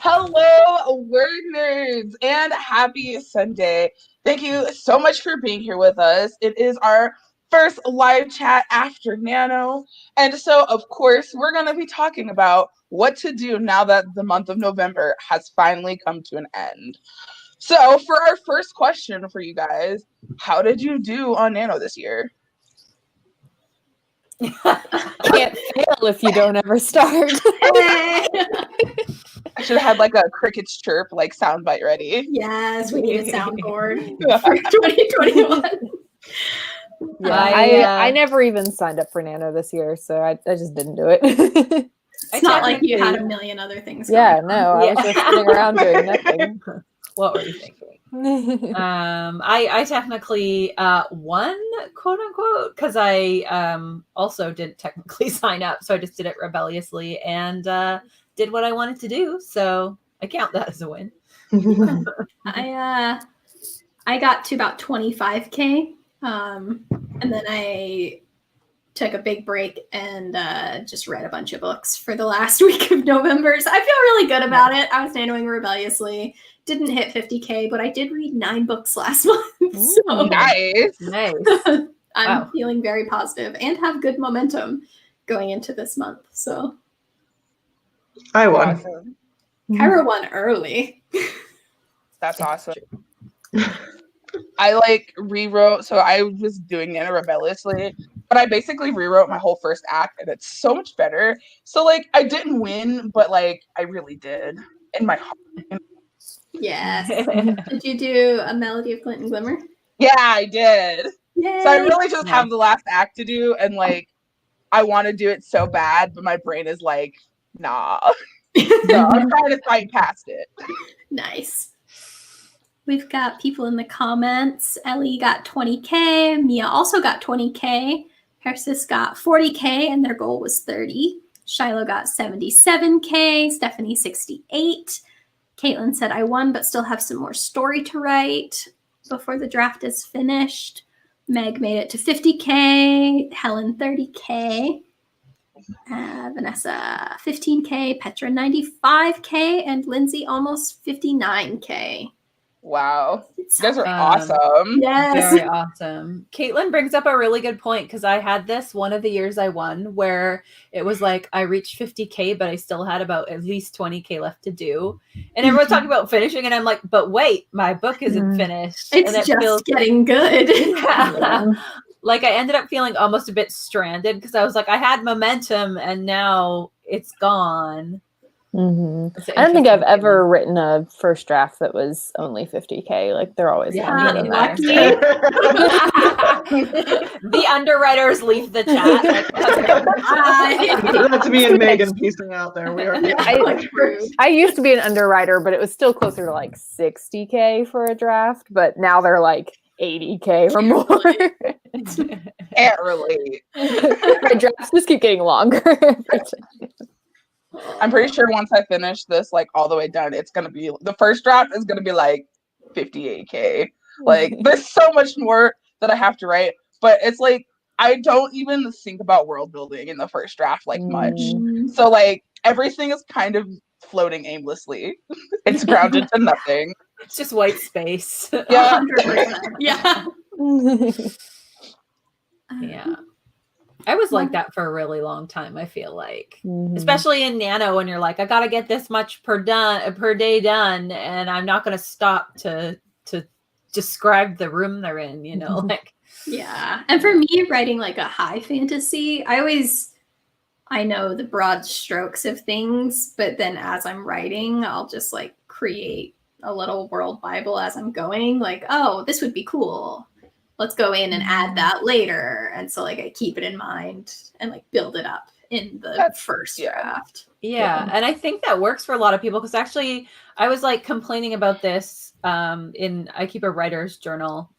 Hello, word nerds, and happy Sunday. Thank you so much for being here with us. It is our first live chat after Nano. And so, of course, we're going to be talking about what to do now that the month of November has finally come to an end. So, for our first question for you guys, how did you do on Nano this year? Can't fail if you don't ever start. I should have had like a cricket's chirp, like soundbite ready. Yes, we need a soundboard for 2021. Yeah, I never even signed up for Nano this year, so I just didn't do it. It's not like you had a million other things. Yeah, no, I was just sitting around doing nothing. What were you thinking? I technically won, quote unquote, because I also didn't technically sign up, so I just did it rebelliously and did what I wanted to do. So I count that as a win. I got to about 25K, and then I took a big break and just read a bunch of books for the last week of November. So I feel really good about it. I was nanoing rebelliously. Didn't hit 50K, but I did read 9 books last month. So Nice. I'm feeling very positive and have good momentum going into this month. So I won. Awesome. Kyra won early. That's awesome. I like rewrote, so I was doing it rebelliously, but I basically rewrote my whole first act and it's so much better. So like I didn't win, but like I really did in my heart. Yes. Did you do A Melody of Glint and Glimmer? Yeah, I did. Yay. So I really just have the last act to do, and like I want to do it so bad, but my brain is like, nah. So I'm trying to fight past it. Nice. We've got people in the comments. Ellie got 20K. Mia also got 20K. Persis got 40K, and their goal was 30. Shiloh got 77K. Stephanie 68. Caitlin said, I won, but still have some more story to write before the draft is finished. Meg made it to 50K. Helen 30K. Vanessa 15K. Petra 95K. And Lindsay almost 59K. Wow. You guys are awesome. Yes. Very awesome. Caitlin brings up a really good point because I had this one of the years I won where it was like I reached 50K, but I still had about at least 20K left to do. And everyone's talking about finishing, and I'm like, but wait, my book isn't finished. It's and just feels getting good. Like I ended up feeling almost a bit stranded because I was like, I had momentum and now it's gone. Mm-hmm. I don't think I've ever written a first draft that was only 50K. Like they're always lucky. The underwriters leave the chat. That's me and Megan piecing out there. We are. I used to be an underwriter, but it was still closer to like 60K for a draft. But now they're like 80K or more. Can't relate. My drafts just keep getting longer. I'm pretty sure once I finish this, like all the way done, it's gonna be the first draft is gonna be like 58K. Like there's so much more that I have to write, but it's like I don't even think about world building in the first draft like much. So like everything is kind of floating aimlessly. It's grounded to nothing. It's just white space. Yeah. 100%. Yeah. Yeah. I was like that for a really long time, I feel like. Especially in Nano when you're like, I gotta get this much per day done, and I'm not gonna stop to describe the room they're in, you know, like. Yeah. And for me, writing like a high fantasy, I know the broad strokes of things, but then as I'm writing, I'll just like create a little world Bible as I'm going, like, oh, this would be cool. Let's go in and add that later. And so like I keep it in mind and like build it up in the first draft. Yeah. And I think that works for a lot of people because actually I was like complaining about this I keep a writer's journal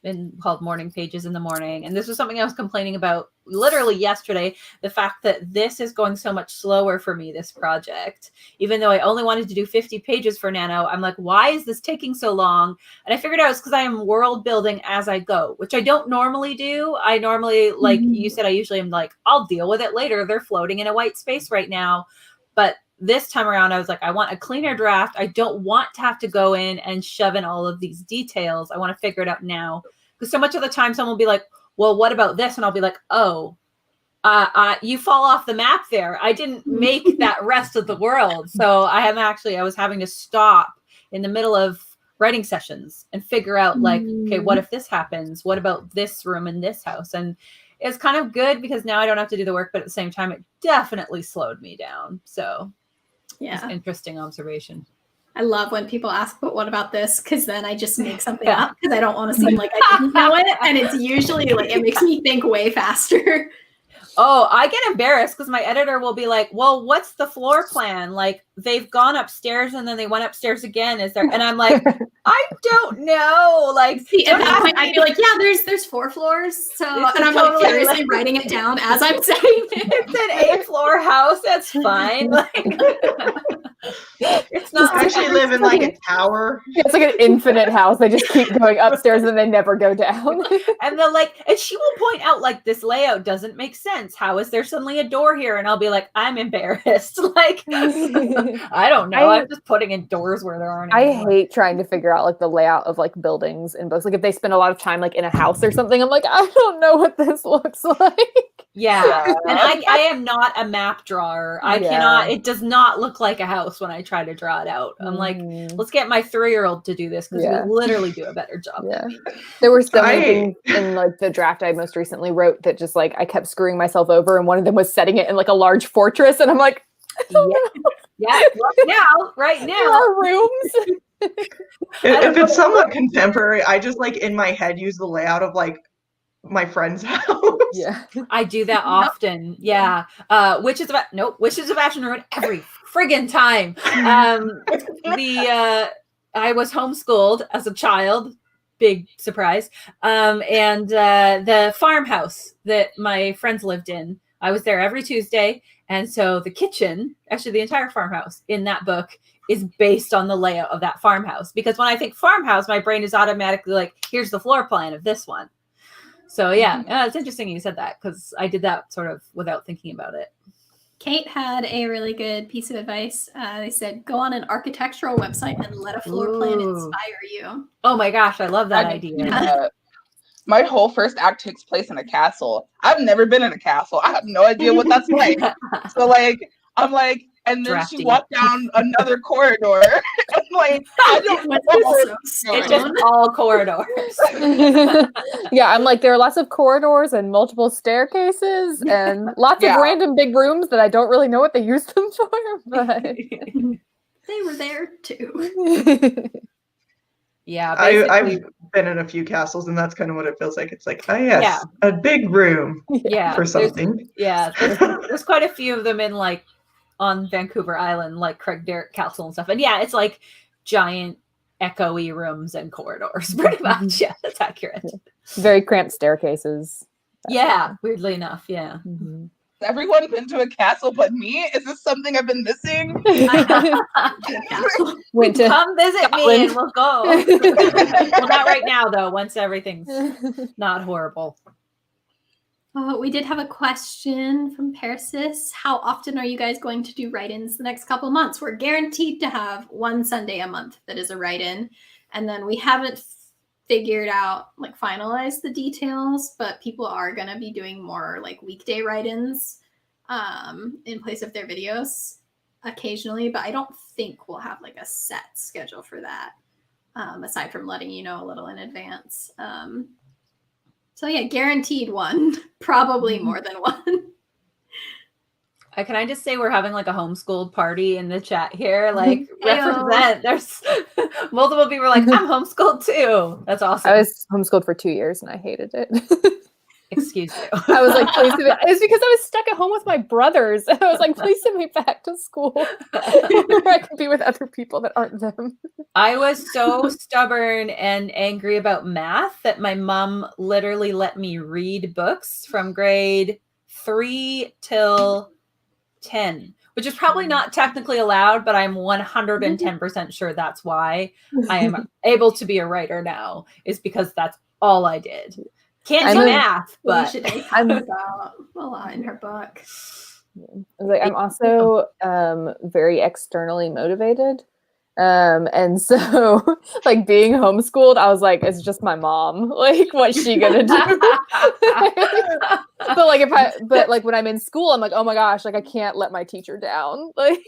called Morning Pages in the Morning. And this was something I was complaining about literally yesterday, the fact that this is going so much slower for me, this project, even though I only wanted to do 50 pages for Nano. I'm like, why is this taking so long? And I figured out it's because I am world building as I go, which I don't normally do. I normally, like you said, I usually am like, I'll deal with it later. They're floating in a white space right now. But this time around, I was like, I want a cleaner draft. I don't want to have to go in and shove in all of these details. I want to figure it out now. Because so much of the time someone will be like, well, what about this? And I'll be like, oh, you fall off the map there. I didn't make that rest of the world. So I was having to stop in the middle of writing sessions and figure out like, okay, what if this happens? What about this room in this house? And it's kind of good because now I don't have to do the work, but at the same time, it definitely slowed me down. So Yeah. Interesting observation. I love when people ask, but what about this? Because then I just make something up because I don't want to seem like I didn't know it. And it's usually like, it makes me think way faster. Oh, I get embarrassed because my editor will be like, well, what's the floor plan? Like they've gone upstairs and then they went upstairs again. Is there? And I'm like, I don't know. Like See, at that point, I'd be like, yeah, there's 4 floors. So, and I'm totally like furiously writing it down as I'm saying it. It's an 8-floor house. That's fine. Like, it's not. I actually live in like a tower. It's like an infinite house. They just keep going upstairs and they never go down. And and she will point out like this layout doesn't make sense. How is there suddenly a door here? And I'll be like, I'm embarrassed. Like, I don't know. I'm just putting in doors where there aren't. I hate trying to figure out like the layout of like buildings in books. Like if they spend a lot of time like in a house or something, I'm like, I don't know what this looks like. Yeah. And I am not a map drawer. I cannot, it does not look like a house when I try to draw it out. I'm like, let's get my 3-year-old to do this because we literally do a better job than me. There were so many things in like the draft I most recently wrote that just like I kept screwing myself over, and one of them was setting it in like a large fortress, and I'm like, I don't know. Yeah, right now. There are rooms. If it's somewhat contemporary, I just like in my head use the layout of like my friend's house. Yeah, I do that often. Yeah. Witches of Ashton Ruin every friggin' time. I was homeschooled as a child. Big surprise. And the farmhouse that my friends lived in, I was there every Tuesday. And so the kitchen, actually the entire farmhouse in that book is based on the layout of that farmhouse. Because when I think farmhouse, my brain is automatically like, here's the floor plan of this one. So yeah, it's interesting you said that because I did that sort of without thinking about it. Kate had a really good piece of advice. They said, go on an architectural website and let a floor plan inspire you. Oh my gosh, I love that idea. My whole first act takes place in a castle. I've never been in a castle. I have no idea what that's like. So like, I'm like, and then she walked down another corridor. I'm like, I don't know. It's just all corridors. Yeah, I'm like, there are lots of corridors and multiple staircases and lots of random big rooms that I don't really know what they used them for, but they were there too. Yeah, I've been in a few castles, and that's kind of what it feels like. It's like, oh yes, a big room for something. There's quite a few of them in like on Vancouver Island, like Craig Derrick Castle and stuff. And yeah, it's like giant echoey rooms and corridors, pretty much. Yeah, that's accurate. Very cramped staircases. Yeah, weirdly enough. Yeah. Mm-hmm. Has everyone been to a castle but me? Is this something I've been missing? Went to come visit Scotland. Me and we'll go. Well, not right now though. Once everything's not horrible. We did have a question from Persis. How often are you guys going to do write-ins the next couple of months? We're guaranteed to have one Sunday a month that is a write-in. And then we haven't figured out, like finalized the details, but people are going to be doing more like weekday write-ins in place of their videos occasionally. But I don't think we'll have like a set schedule for that, aside from letting you know a little in advance. So yeah, guaranteed one, probably more than one. Can I just say we're having like a homeschooled party in the chat here? Like represent. There's multiple people like, I'm homeschooled too. That's awesome. I was homeschooled for 2 years and I hated it. Excuse you. I was like, please send me. It's because I was stuck at home with my brothers. And I was like, please send me back to school where I can be with other people that aren't them. I was so stubborn and angry about math that my mom literally let me read books from grade 3 till 10, which is probably not technically allowed, but I'm 110% sure that's why I am able to be a writer now, is because that's all I did. Can't do math, but I'm about a lot in her book. Like, I'm also very externally motivated. And so like being homeschooled, I was like, it's just my mom. Like, what's she gonna do? But like when I'm in school, I'm like, oh my gosh, like I can't let my teacher down. Like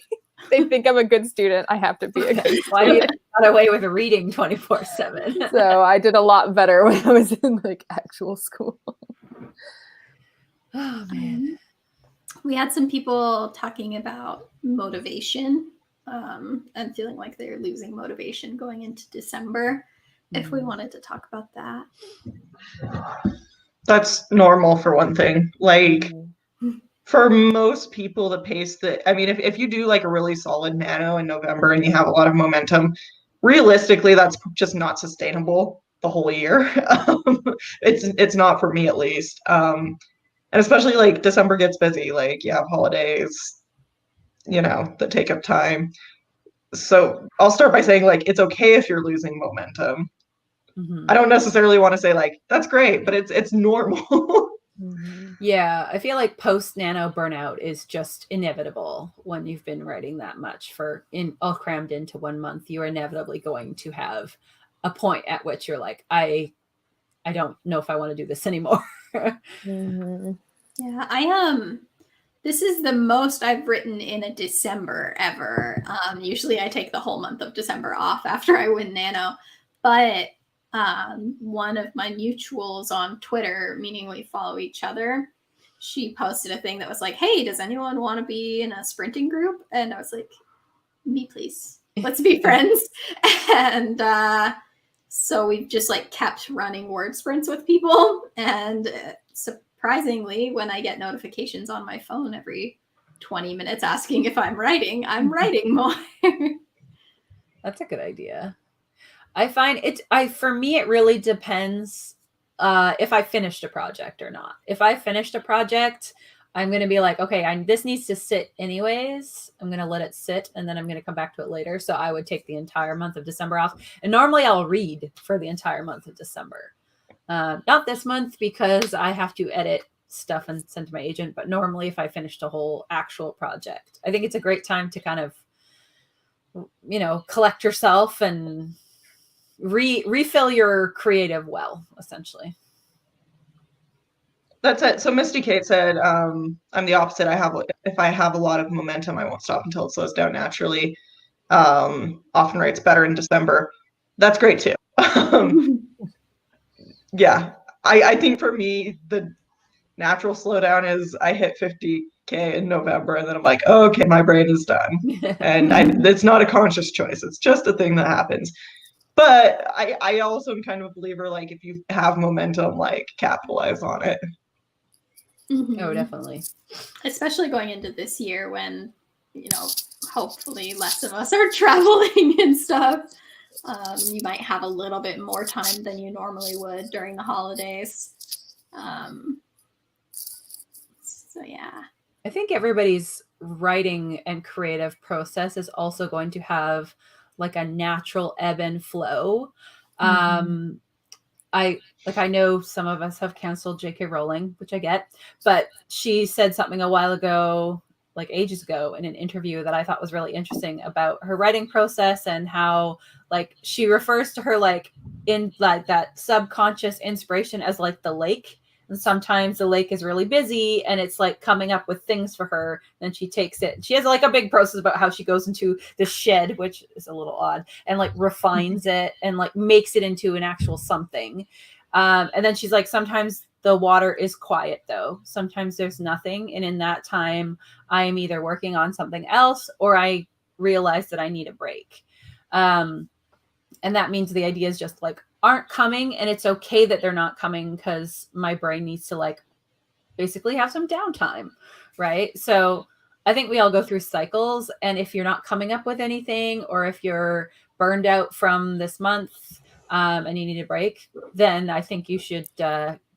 they think I'm a good student. I have to be a good Why you student. got away with reading 24/7? So I did a lot better when I was in like actual school. Oh man. We had some people talking about motivation and feeling like they're losing motivation going into December. If we wanted to talk about that. That's normal for one thing. Like for most people, the pace that, I mean, if you do like a really solid nano in November and you have a lot of momentum, realistically, that's just not sustainable the whole year. It's not for me at least. And especially like December gets busy. Like you have holidays, you know, that take up time. So I'll start by saying like it's okay if you're losing momentum. I don't necessarily want to say like that's great, but it's normal. Yeah, I feel like post nano burnout is just inevitable when you've been writing that much for all crammed into 1 month. You are inevitably going to have a point at which you're like, I don't know if I want to do this anymore. Yeah, this is the most I've written in a December ever. Usually I take the whole month of December off after I win Nano. But one of my mutuals on Twitter, meaning we follow each other, she posted a thing that was like, hey, does anyone want to be in a sprinting group? And I was like, me, please. Let's be friends. And so we've just like kept running word sprints with people. And surprisingly, when I get notifications on my phone every 20 minutes asking if I'm writing more. That's a good idea. I find for me, it really depends if I finished a project or not. If I finished a project, I'm going to be like, okay, this needs to sit anyways. I'm going to let it sit and then I'm going to come back to it later. So I would take the entire month of December off. And normally I'll read for the entire month of December. Not this month because I have to edit stuff and send to my agent. But normally if I finished a whole actual project, I think it's a great time to kind of, you know, collect yourself and refill your creative well, essentially. That's it. So Misty Kate said, I'm the opposite. If I have a lot of momentum, I won't stop until it slows down naturally. Often writes better in December. That's great too. Yeah, I think for me, the natural slowdown is I hit 50K in November and then I'm like, oh, okay, my brain is done. And it's not a conscious choice. It's just a thing that happens. But I also am kind of a believer, like if you have momentum, like capitalize on it. Oh, definitely. Especially going into this year when, you know, hopefully less of us are traveling and stuff. You might have a little bit more time than you normally would during the holidays. So yeah. I think everybody's writing and creative process is also going to have like a natural ebb and flow. I know some of us have canceled J.K. Rowling, which I get, but she said something a while ago, like ages ago, in an interview that I thought was really interesting about her writing process and how like she refers to her like in like that subconscious inspiration as like the lake. And sometimes the lake is really busy and it's like coming up with things for her. Then she takes it. She has like a big process about how she goes into the shed, which is a little odd, and like refines it and like makes it into an actual something. And then she's like, sometimes the water is quiet though. Sometimes there's nothing. And in that time, I am either working on something else or I realize that I need a break. And that means the ideas just like aren't coming, and it's okay that they're not coming because my brain needs to like basically have some downtime, right? So I think we all go through cycles, and if you're not coming up with anything, or if you're burned out from this month and you need a break, then I think you should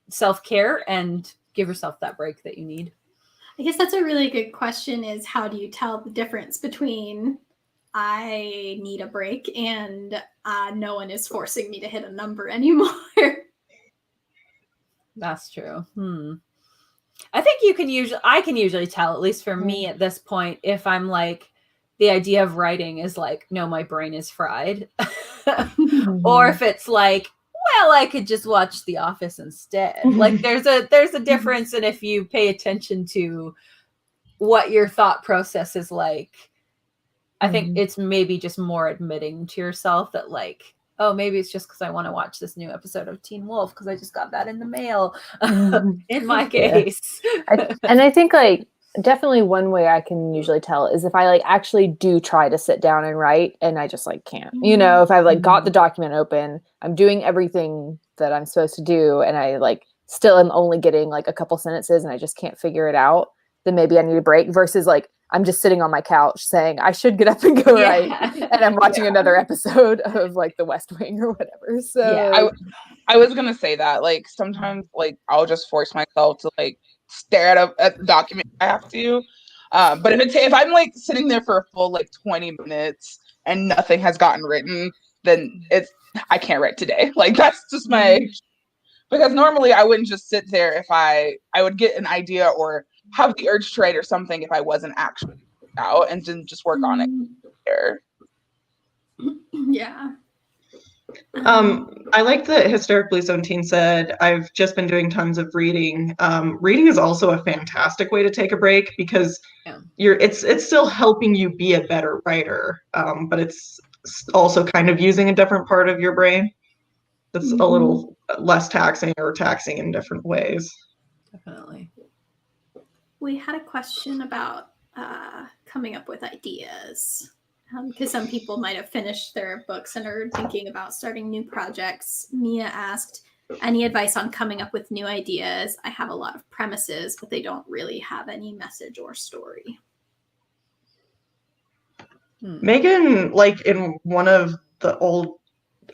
self-care and give yourself that break that you need. I guess that's a really good question, is how do you tell the difference between I need a break and no one is forcing me to hit a number anymore? That's true. I think I can usually tell, at least for me at this point, if I'm like, the idea of writing is like, no, my brain is fried. Or if it's like, well, I could just watch The Office instead. Like there's a difference in if you pay attention to what your thought process is like. I think it's maybe just more admitting to yourself that like, oh, maybe it's just because I want to watch this new episode of Teen Wolf because I just got that in the mail. In my case. And I think like definitely one way I can usually tell is if I like actually do try to sit down and write and I just like can't. You know, if I've like got the document open, I'm doing everything that I'm supposed to do and I like still am only getting like a couple sentences and I just can't figure it out, then maybe I need a break versus like I'm just sitting on my couch saying I should get up and go write and I'm watching another episode of like The West Wing or whatever. So I was gonna say that like sometimes like I'll just force myself to like stare at the document I have to. But if I'm like sitting there for a full like 20 minutes and nothing has gotten written, then I can't write today. Like that's just my because normally I wouldn't just sit there if I would get an idea or have the urge to write or something if I wasn't actually out and didn't just work on it there. Yeah. I like that Hysterically 17 said, I've just been doing tons of reading. Reading is also a fantastic way to take a break because it's still helping you be a better writer, but it's also kind of using a different part of your brain that's a little less taxing or taxing in different ways. Definitely. We had a question about coming up with ideas. Because some people might have finished their books and are thinking about starting new projects. Mia asked, any advice on coming up with new ideas? I have a lot of premises, but they don't really have any message or story. Megan, like in one of the old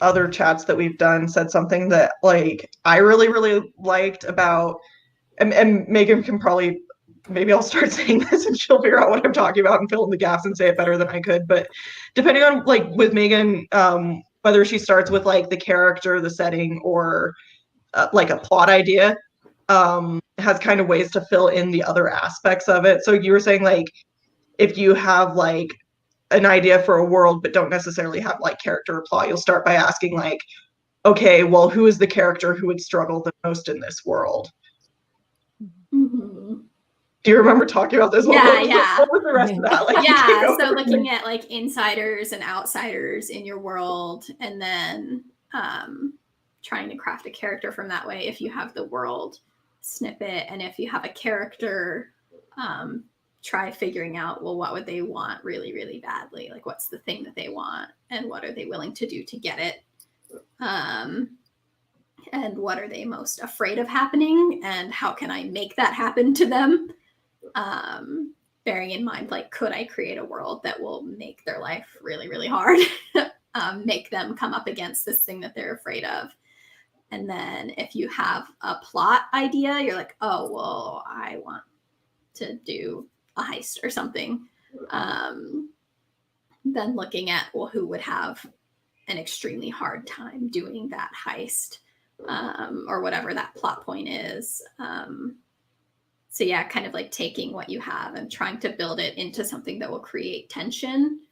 other chats that we've done, said something that like I really, really liked about, and Megan can probably, maybe I'll start saying this and she'll figure out what I'm talking about and fill in the gaps and say it better than I could. But depending on like with Megan, whether she starts with like the character, the setting, or like a plot idea, has kind of ways to fill in the other aspects of it. So you were saying like if you have like an idea for a world but don't necessarily have like character or plot, you'll start by asking like, okay, well, who is the character who would struggle the most in this world? Do you remember talking about this? Yeah. What was the rest of that? Like, yeah, so looking at like insiders and outsiders in your world and then trying to craft a character from that way if you have the world snippet, and if you have a character, try figuring out, well, what would they want really, really badly? Like what's the thing that they want and what are they willing to do to get it? And what are they most afraid of happening and how can I make that happen to them? Bearing in mind, like, could I create a world that will make their life really, really hard? Make them come up against this thing that they're afraid of. And then if you have a plot idea, you're like, oh, well, I want to do a heist or something. Then looking at, well, who would have an extremely hard time doing that heist, or whatever that plot point is. So yeah, kind of like taking what you have and trying to build it into something that will create tension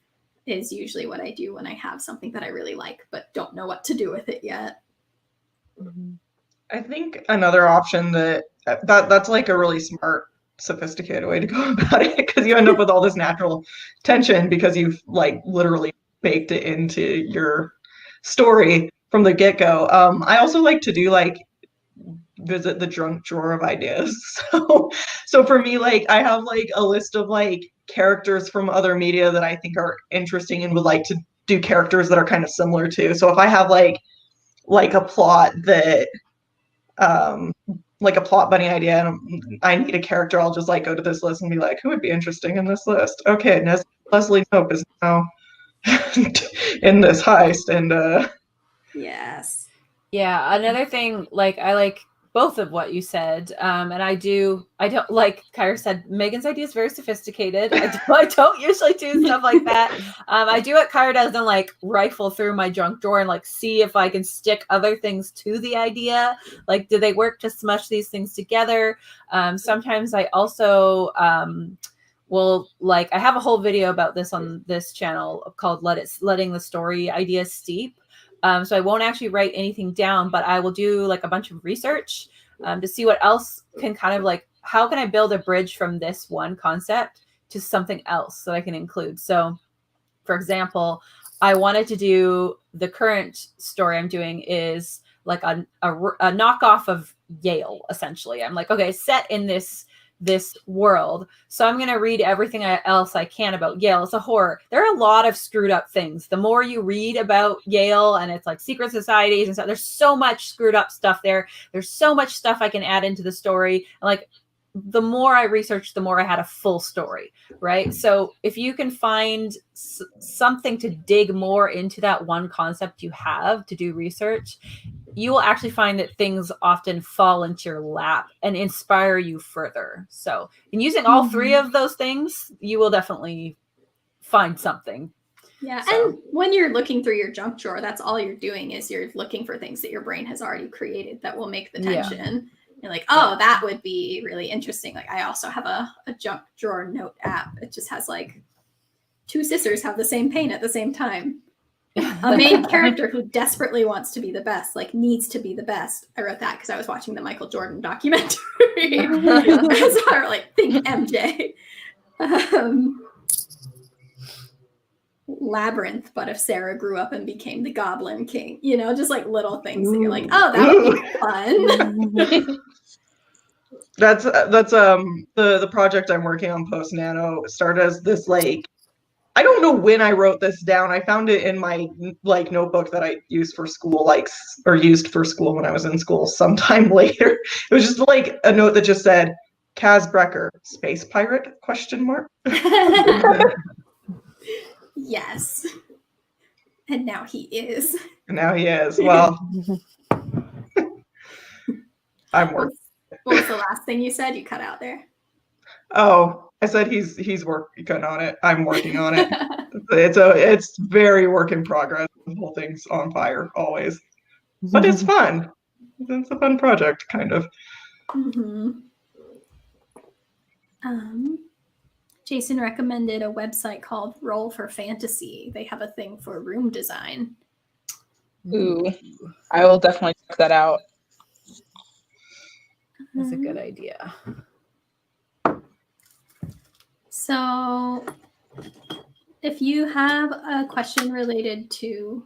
is usually what I do when I have something that I really like, but don't know what to do with it yet. I think another option that's like a really smart, sophisticated way to go about it, because you end up with all this natural tension because you've like literally baked it into your story from the get-go. I also like to do like visit the junk drawer of ideas. So for me, like I have like a list of like characters from other media that I think are interesting and would like to do characters that are kind of similar to. So if I have like a plot that like a plot bunny idea and I need a character, I'll just like go to this list and be like, who would be interesting in this list? Okay, Leslie Knope is now in this heist, and yes. Yeah, another thing, like I like both of what you said. And I don't, like Kyra said, Megan's idea is very sophisticated. I don't usually do stuff like that. I do what Kyra does and like rifle through my junk drawer and like see if I can stick other things to the idea. Like, do they work to smush these things together? Sometimes I also, well, like I have a whole video about this on this channel called letting the story idea steep. So I won't actually write anything down, but I will do like a bunch of research to see what else can kind of like, how can I build a bridge from this one concept to something else that I can include? So for example, I wanted to do, the current story I'm doing is like a knockoff of Yale, essentially. I'm like, okay, set in this world. So I'm going to read everything else I can about Yale. It's a horror. There are a lot of screwed up things. The more you read about Yale and it's like secret societies and stuff, there's so much screwed up stuff there. There's so much stuff I can add into the story. Like the more I researched, the more I had a full story, right? So if you can find something to dig more into that one concept you have to do research, you will actually find that things often fall into your lap and inspire you further. So in using all three of those things, you will definitely find something. Yeah. So. And when you're looking through your junk drawer, that's all you're doing is you're looking for things that your brain has already created that will make the tension. Yeah. You're like, oh, that would be really interesting. Like I also have a junk drawer note app. It just has like two sisters have the same pain at the same time. A main character who desperately wants to be the best, like needs to be the best. I wrote that because I was watching the Michael Jordan documentary. So I was like, think MJ. Labyrinth, but if Sarah grew up and became the Goblin King, you know, just like little things that you're like, oh, that would be fun. That's the project I'm working on post Nano started as this like, I don't know when I wrote this down. I found it in my like notebook that I used for school, used for school when I was in school sometime later. It was just like a note that just said, Kaz Brecker, space pirate, ? Yes. And now he is. Now he is. Well, I'm working. What was the last thing you said? You cut out there. Oh, I said he's working on it. I'm working on it. It's very work in progress. The whole thing's on fire always, but it's fun. It's a fun project, kind of. Jason recommended a website called Roll for Fantasy. They have a thing for room design. Ooh, I will definitely check that out. That's a good idea. So if you have a question related to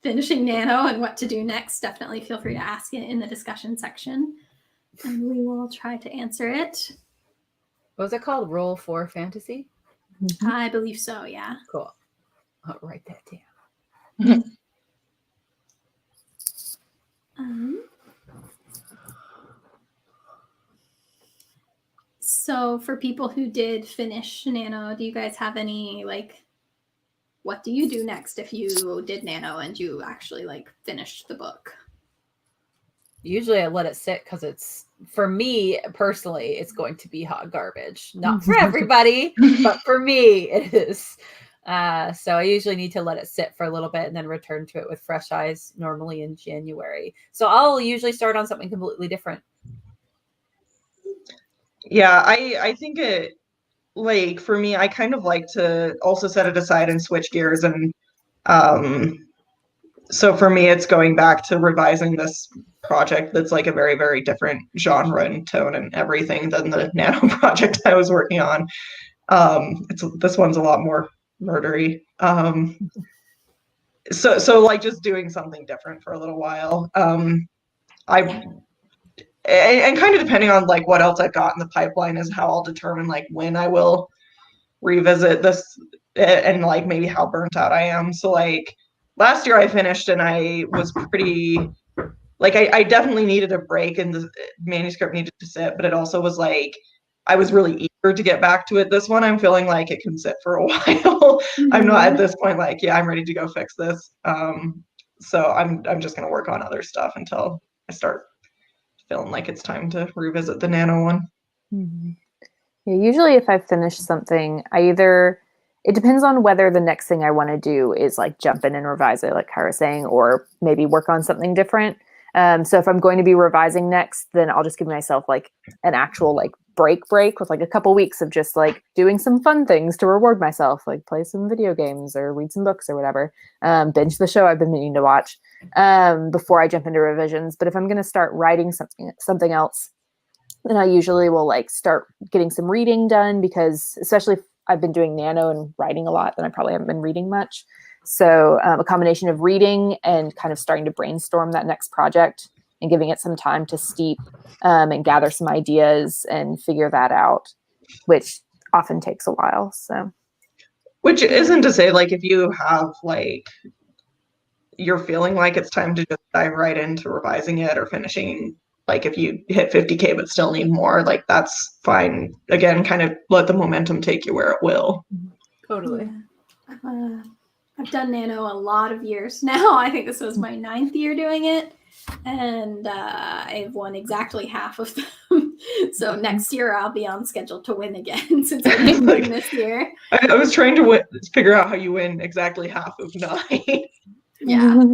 finishing Nano and what to do next, definitely feel free to ask it in the discussion section and we will try to answer it. What was it called? Roll for Fantasy? I believe so, yeah. Cool. I'll write that down. So for people who did finish Nano, do you guys have any, like, what do you do next if you did Nano and you actually, like, finished the book? Usually I let it sit because it's, for me personally, it's going to be hot garbage. Not for everybody, but for me it is. So I usually need to let it sit for a little bit and then return to it with fresh eyes, normally in January. So I'll usually start on something completely different. Yeah, I think it, like, for me, I kind of like to also set it aside and switch gears. And so for me, it's going back to revising this project that's like a very, very different genre and tone and everything than the Nano project I was working on. This one's a lot more murdery. So like just doing something different for a little while. And kind of depending on like what else I've got in the pipeline is how I'll determine like when I will revisit this and like maybe how burnt out I am. So like last year I finished and I was pretty, like I definitely needed a break and the manuscript needed to sit, but it also was like, I was really eager to get back to it. This one, I'm feeling like it can sit for a while. I'm not at this point like, yeah, I'm ready to go fix this. So I'm just going to work on other stuff until I start feeling like it's time to revisit the Nano one. Mm-hmm. Yeah, usually if I finish something, it depends on whether the next thing I want to do is like jump in and revise it, like Kyra saying, or maybe work on something different. So if I'm going to be revising next, then I'll just give myself like an actual like break with like a couple weeks of just like doing some fun things to reward myself, like play some video games or read some books or whatever, binge the show I've been meaning to watch before I jump into revisions. But if I'm going to start writing something else, then I usually will like start getting some reading done, because especially if I've been doing nano and writing a lot, then I probably haven't been reading much. So a combination of reading and kind of starting to brainstorm that next project and giving it some time to steep and gather some ideas and figure that out, which often takes a while. So, which isn't to say like if you have like you're feeling like it's time to just dive right into revising it or finishing, like if you hit 50K but still need more, like that's fine. Again, kind of let the momentum take you where it will. Totally. Yeah. I've done nano a lot of years now. I think this was my 9th year doing it, and I've won exactly half of them. So next year I'll be on schedule to win again, since I didn't win this year. I was trying to figure out how you win exactly half of 9. Yeah.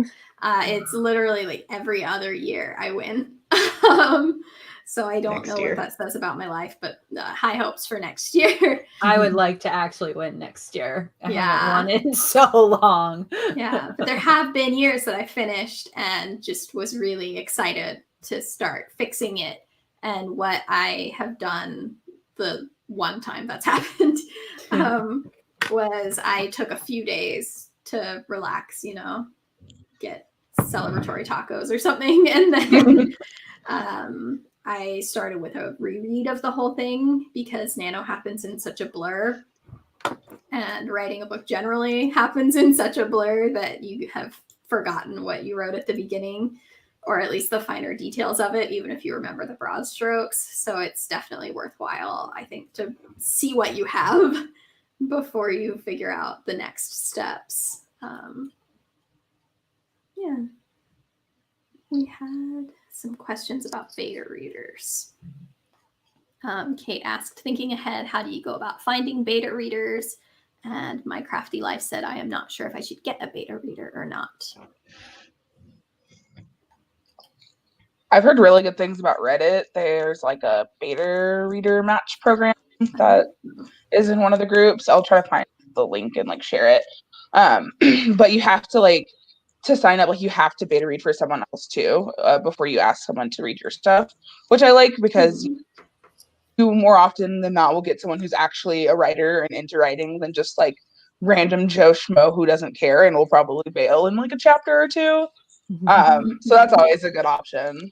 It's literally like every other year I win. So I don't know what that says about my life, but high hopes for next year. I would like to actually win next year. I Yeah. haven't won in so long. Yeah, but there have been years that I finished and just was really excited to start fixing it. And what I have done the one time that's happened was I took a few days to relax, get celebratory tacos or something. And then I started with a reread of the whole thing, because nano happens in such a blur. And writing a book generally happens in such a blur that you have forgotten what you wrote at the beginning, or at least the finer details of it, even if you remember the broad strokes. So it's definitely worthwhile, I think, to see what you have before you figure out the next steps. Yeah. We had some questions about beta readers. Kate asked, thinking ahead, how do you go about finding beta readers? And My Crafty Life said, I am not sure if I should get a beta reader or not. I've heard really good things about Reddit. There's like a beta reader match program that is in one of the groups. I'll try to find the link and like share it. But you have to to sign up, like you have to beta read for someone else too before you ask someone to read your stuff, which I like, because you more often than not will get someone who's actually a writer and into writing than just like random Joe Schmo who doesn't care and will probably bail in like a chapter or two. So that's always a good option.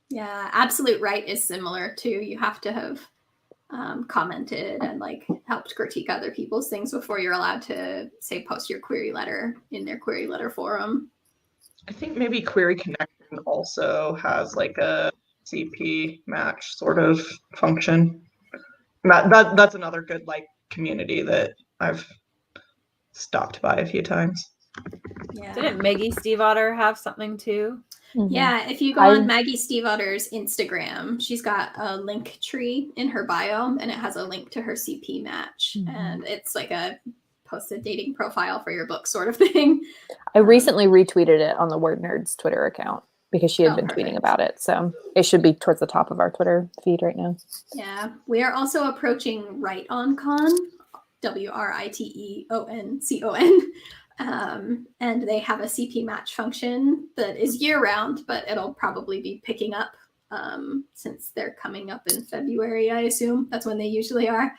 Yeah, Absolute Right is similar too. You have to have commented and like helped critique other people's things before you're allowed to, say, post your query letter in their query letter forum. I think maybe Query Connection also has like a CP match sort of function. That's another good like community that I've stopped by a few times. Yeah. Didn't Maggie Steve Otter have something too? Yeah, if you go on Maggie Steve Otter's Instagram, she's got a link tree in her bio, and it has a link to her CP match. And it's like a post a dating profile for your book sort of thing. I recently retweeted it on the Word Nerds Twitter account, because she had been tweeting about it. So it should be towards the top of our Twitter feed right now. Yeah. We are also approaching WriteOnCon, WriteOnCon. And they have a CP match function that is year-round, but it'll probably be picking up since they're coming up in February, I assume. That's when they usually are.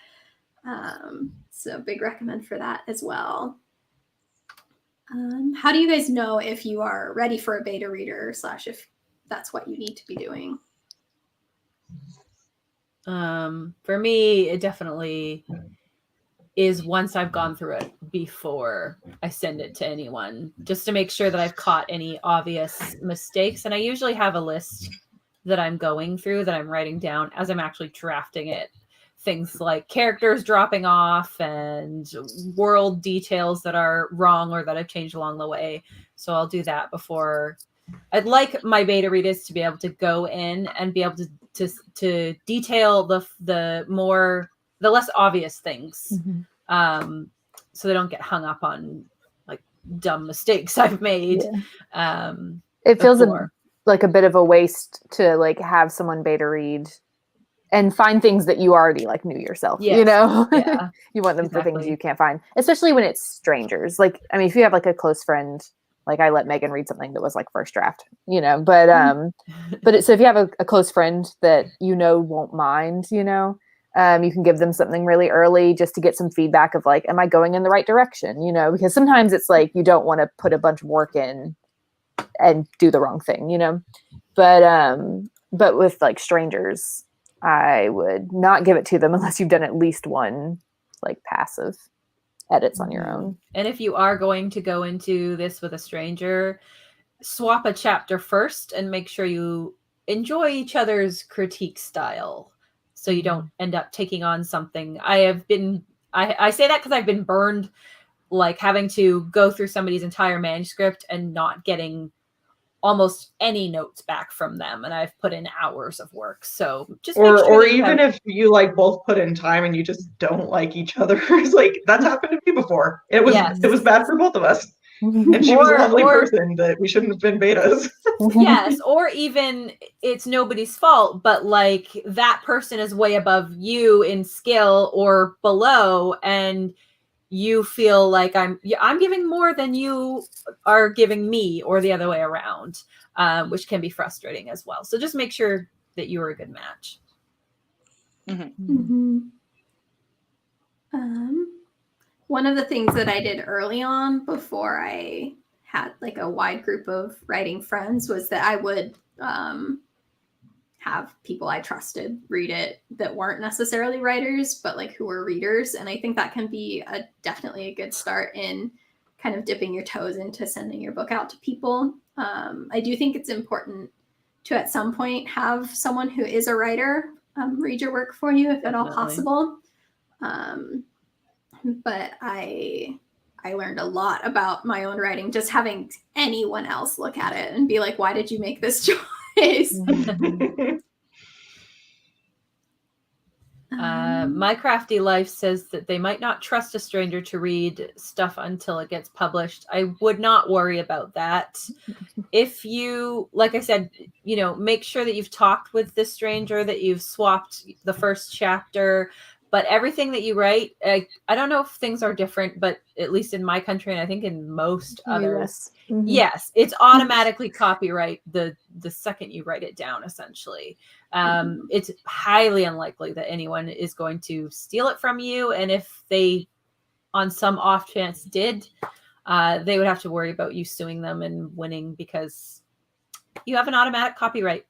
So big recommend for that as well. How do you guys know if you are ready for a beta reader / if that's what you need to be doing? For me, it definitely is once I've gone through it before I send it to anyone, just to make sure that I've caught any obvious mistakes. And I usually have a list that I'm going through, that I'm writing down as I'm actually drafting it. Things like characters dropping off and world details that are wrong or that I've changed along the way. So I'll do that before I'd like my beta readers to be able to go in and be able to detail the less obvious things, so they don't get hung up on like dumb mistakes I've made. Yeah. It feels like a bit of a waste to like have someone beta read and find things that you already like knew yourself. Yes. You know, Yeah, you want them for things you can't find, especially when it's strangers. Like, I mean, if you have like a close friend, like I let Megan read something that was like first draft, you know, but so if you have a close friend that you know won't mind, you know, you can give them something really early just to get some feedback of like, am I going in the right direction? You know, because sometimes it's like you don't want to put a bunch of work in and do the wrong thing, you know. But with like strangers, I would not give it to them unless you've done at least one like passive edits on your own. And if you are going to go into this with a stranger, swap a chapter first and make sure you enjoy each other's critique style, so you don't end up taking on something. I say that because I've been burned, like having to go through somebody's entire manuscript and not getting almost any notes back from them, and I've put in hours of work. So just make sure or even if you like both put in time and you just don't like each other, it's like that's happened to me before. It was bad for both of us. And she was a lovely person that we shouldn't have been betas. Yes, or even it's nobody's fault, but like that person is way above you in skill or below, and you feel like I'm giving more than you are giving me, or the other way around, which can be frustrating as well. So just make sure that you are a good match. One of the things that I did early on before I had like a wide group of writing friends was that I would have people I trusted read it that weren't necessarily writers, but like who were readers. And I think that can be definitely a good start in kind of dipping your toes into sending your book out to people. I do think it's important to at some point have someone who is a writer read your work for you if at all possible. But I learned a lot about my own writing just having anyone else look at it and be like, why did you make this choice? My Crafty Life says that they might not trust a stranger to read stuff until it gets published. I would not worry about that. If you, like I said, you know, make sure that you've talked with the stranger, that you've swapped the first chapter. But everything that you write, I don't know if things are different, but at least in my country, and I think in most others, yes, it's automatically copyright the second you write it down, essentially. It's highly unlikely that anyone is going to steal it from you. And if they, on some off chance, did, they would have to worry about you suing them and winning because you have an automatic copyright.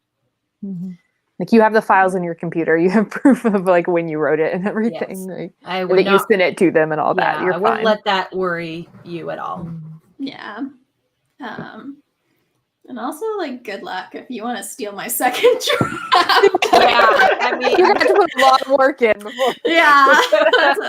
Like you have the files in your computer, you have proof of like when you wrote it and everything. Yes. Like, I would that you sent it to them and all that. You're I fine. wouldn't let that worry you at all. Yeah. And also, like, good luck if you want to steal my second draft. Yeah, I mean, you have to put a lot of work in before. Yeah, that's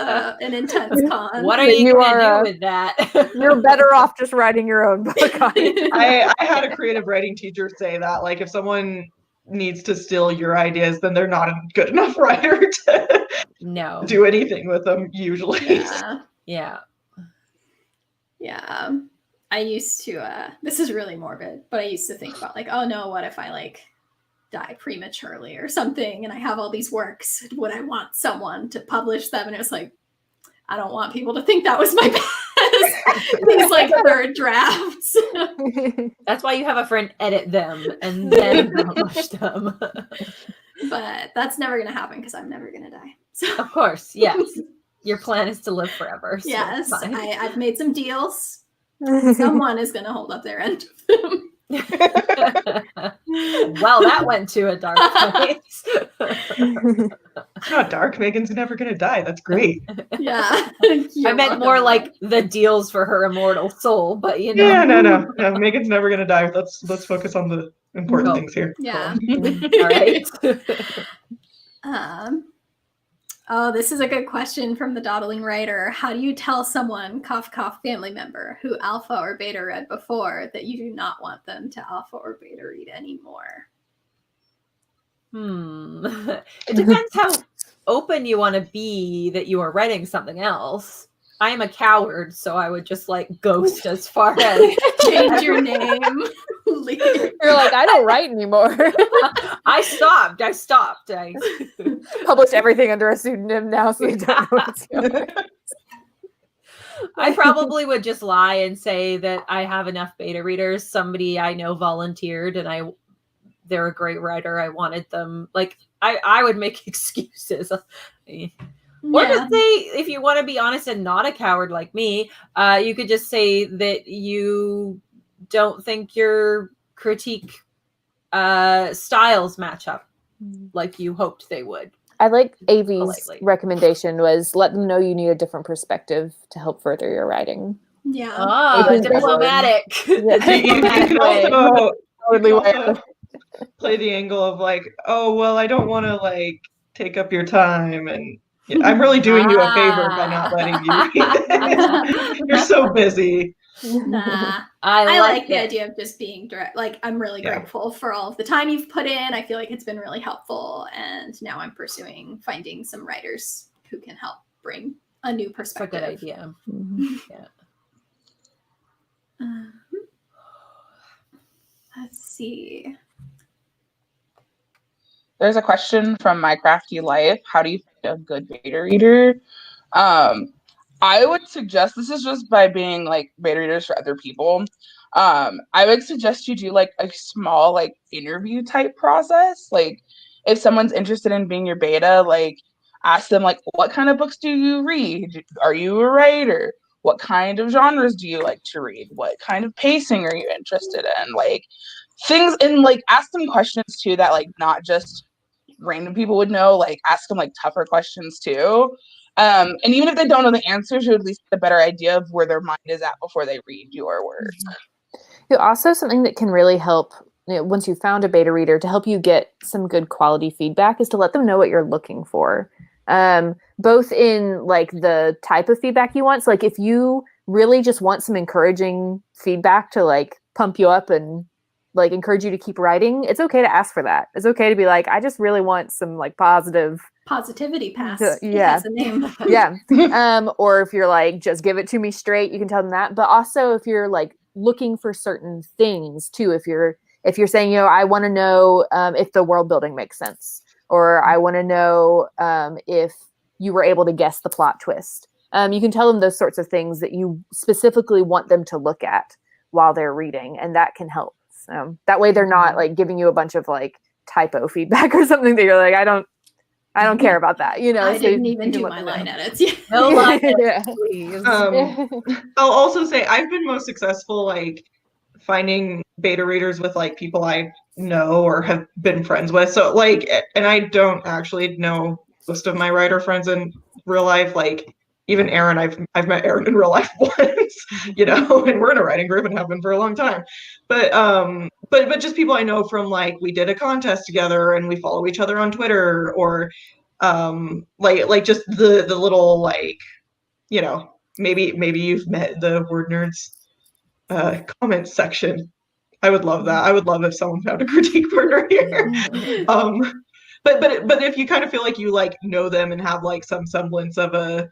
an intense con. What are you going to do with that? You're better off just writing your own book. I had a creative writing teacher say that, like, if someone needs to steal your ideas, then they're not a good enough writer to do anything with them, usually. Yeah. I used to, this is really morbid, but I used to think about like, oh no, what if I like die prematurely or something and I have all these works? Would I want someone to publish them? And it was like, I don't want people to think that was my best. These like third drafts. That's why you have a friend edit them and then publish them. But that's never going to happen because I'm never going to die. So. Of course, yes. Your plan is to live forever. So yes, I've made some deals. Someone is going to hold up their end of them. Well, that went to a dark place. It's not dark. Megan's never going to die. That's great. Yeah. I meant more like the deals for her immortal soul, but you know. Yeah, no. Megan's never going to die. Let's focus on the important things here. Yeah. All right. Oh, this is a good question from the dawdling writer. How do you tell someone, cough, cough, family member, who alpha or beta read before that you do not want them to alpha or beta read anymore? It depends how open you want to be that you are writing something else. I am a coward, so I would just like ghost as far as Change your name. You're like, I don't write anymore. I stopped. I Publish everything under a pseudonym now, so you don't know what's going on. I probably would just lie and say that I have enough beta readers. Somebody I know volunteered and they're a great writer. I wanted them. Like I would make excuses. Or just say, if you want to be honest and not a coward like me, you could just say that you don't think your critique styles match up like you hoped they would. I like AV's Politely. recommendation was let them know you need a different perspective to help further your writing. Yeah. Ah, diplomatic. Yeah. You can also, Totally you can way. also play the angle of like, oh, well, I don't want to like take up your time, and I'm really doing you a favor by not letting you read this. You're so busy. Nah. I like the idea of just being direct. Like, I'm really grateful for all of the time you've put in. I feel like it's been really helpful. And now I'm pursuing finding some writers who can help bring a new perspective. That's a good idea. Yeah. Let's see. There's a question from My Crafty Life. How do you find a good beta reader? I would suggest, this is just by being like beta readers for other people. I would suggest you do like a small like interview type process. Like if someone's interested in being your beta, like ask them like, what kind of books do you read? Are you a writer? What kind of genres do you like to read? What kind of pacing are you interested in? Like things, and like ask them questions too that like not just random people would know. Like ask them like tougher questions too. And even if they don't know the answers, you at least get a better idea of where their mind is at before they read your work. Also, something that can really help, once you've found a beta reader, to help you get some good quality feedback is to let them know what you're looking for. Both in like the type of feedback you want. So like if you really just want some encouraging feedback to like pump you up and like encourage you to keep writing, it's okay to ask for that. It's okay to be like, I just really want some like positivity pass. Yeah. That's a name. Yeah. Or if you're like, just give it to me straight, you can tell them that. But also if you're like looking for certain things too, if you're saying, I want to know if the world building makes sense, or I want to know if you were able to guess the plot twist. You can tell them those sorts of things that you specifically want them to look at while they're reading, and that can help. So that way they're not like giving you a bunch of like typo feedback or something that you're like, I don't care about that. I didn't even do my line edits. No line edits, please. I'll also say I've been most successful like finding beta readers with like people I know or have been friends with. So like, and I don't actually know most of my writer friends in real life. Like even Aaron, I've met Aaron in real life once, and we're in a writing group and have been for a long time. But just people I know from like we did a contest together and we follow each other on Twitter, or like just the little like, maybe you've met the Word Nerds comment section. I would love that. I would love if someone found a critique partner here. But if you kind of feel like you like know them and have like some semblance of a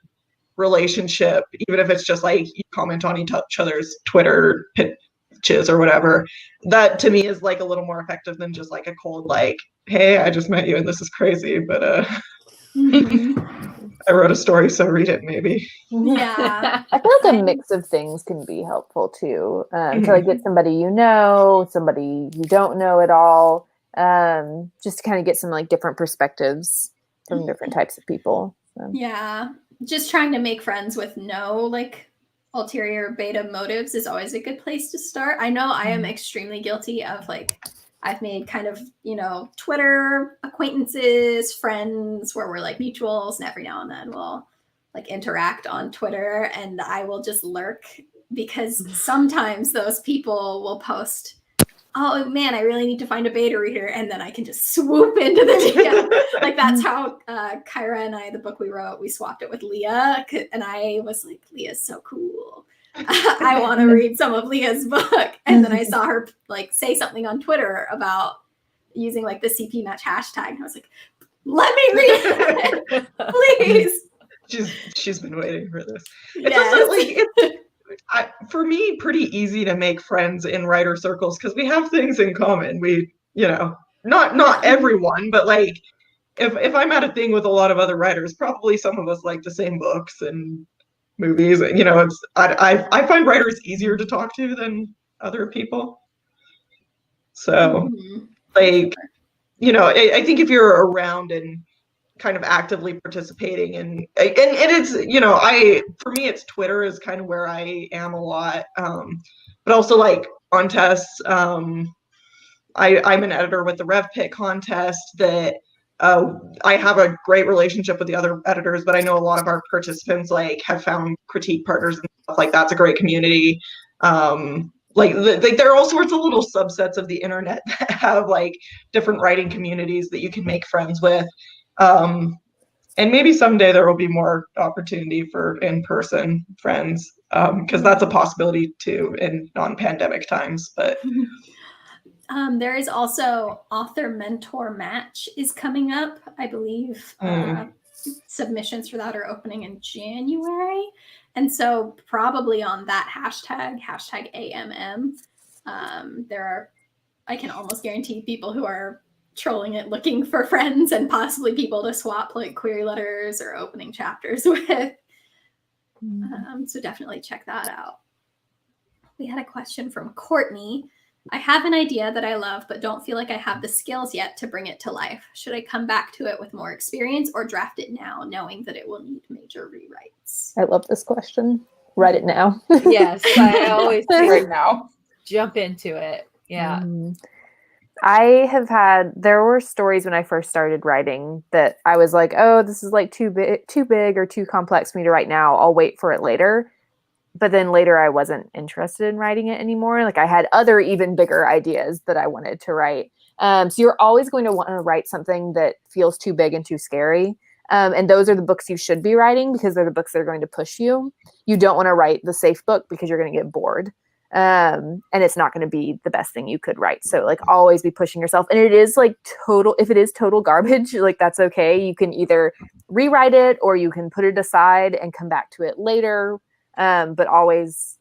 relationship, even if it's just like you comment on each other's Twitter pitches or whatever, that to me is like a little more effective than just like a cold like, hey, I just met you and this is crazy, but I wrote a story, so read it maybe. Yeah. I feel like a mix of things can be helpful too. To like get somebody somebody you don't know at all, just to kind of get some like different perspectives from different types of people. So. Yeah. Just trying to make friends with no like ulterior beta motives is always a good place to start. I know I am extremely guilty of like, I've made kind of, Twitter acquaintances, friends where we're like mutuals, and every now and then we'll like interact on Twitter, and I will just lurk because sometimes those people will post oh man, I really need to find a beta reader, and then I can just swoop into the DM. Like that's how Kyra and I, the book we wrote, we swapped it with Leah, and I was like, Leah's so cool. I want to read some of Leah's book, and then I saw her like say something on Twitter about using like the CP match hashtag, and I was like, let me read it, please. She's been waiting for this. It's Yes. also like for me, pretty easy to make friends in writer circles because we have things in common. We, not everyone, but like if I'm at a thing with a lot of other writers, probably some of us like the same books and movies. It's I find writers easier to talk to than other people. So like, I think if you're around and kind of actively participating and it's for me it's Twitter is kind of where I am a lot, but also like contests. I'm an editor with the RevPit contest that I have a great relationship with the other editors, but I know a lot of our participants like have found critique partners and stuff like that's a great community. Like there are all sorts of little subsets of the internet that have like different writing communities that you can make friends with. And maybe someday there will be more opportunity for in-person friends, because that's a possibility too in non-pandemic times. But there is also author mentor match is coming up, I believe. Submissions for that are opening in January, and so probably on that hashtag AMM, there are, I can almost guarantee, people who are trolling it looking for friends and possibly people to swap like query letters or opening chapters with. So definitely check that out. We had a question from Courtney. I have an idea that I love, but don't feel like I have the skills yet to bring it to life. Should I come back to it with more experience or draft it now, knowing that it will need major rewrites? I love this question. Write it now. Yes, I always right now. Jump into it. Yeah. There were stories when I first started writing that I was like, oh, this is like too big or too complex for me to write now. I'll wait for it later. But then later I wasn't interested in writing it anymore. Like I had other even bigger ideas that I wanted to write. So you're always going to want to write something that feels too big and too scary. And those are the books you should be writing because they're the books that are going to push you. You don't want to write the safe book because you're going to get bored. And it's not going to be the best thing you could write. So like always be pushing yourself. And it is like if it is total garbage, like that's okay. You can either rewrite it or you can put it aside and come back to it later. But always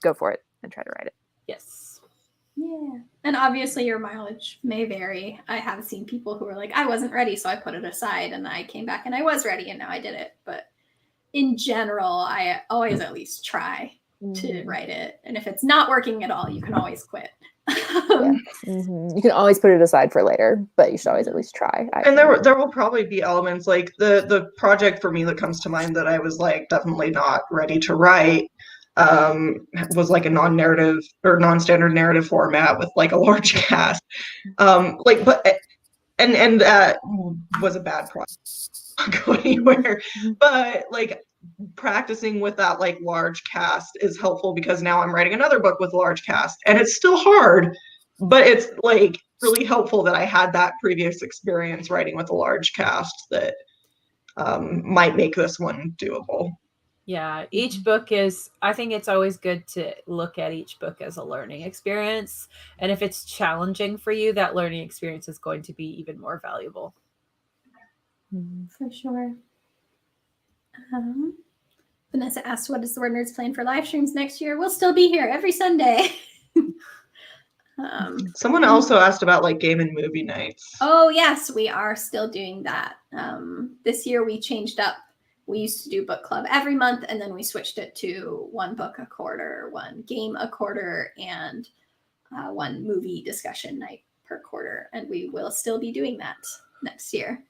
go for it and try to write it. Yes. Yeah. And obviously your mileage may vary. I have seen people who are like, I wasn't ready, so I put it aside, and I came back and I was ready and now I did it. But in general, I always at least try to write it. And if it's not working at all, you can always quit. You can always put it aside for later, but you should always at least try. And there will probably be elements like the project for me that comes to mind that I was like definitely not ready to write was like a non-narrative or non-standard narrative format with like a large cast. And that was a bad project. Not go anywhere. But like practicing with that like large cast is helpful because now I'm writing another book with large cast and it's still hard, but it's like really helpful that I had that previous experience writing with a large cast that might make this one doable. Yeah, each book I think it's always good to look at each book as a learning experience. And if it's challenging for you, that learning experience is going to be even more valuable. For sure. Vanessa asked, what is the Word Nerds plan for live streams next year? We'll still be here every Sunday. Someone also asked about like game and movie nights. Oh, yes, we are still doing that. This year we changed up. We used to do book club every month, and then we switched it to one book a quarter, one game a quarter, and one movie discussion night per quarter. And we will still be doing that next year.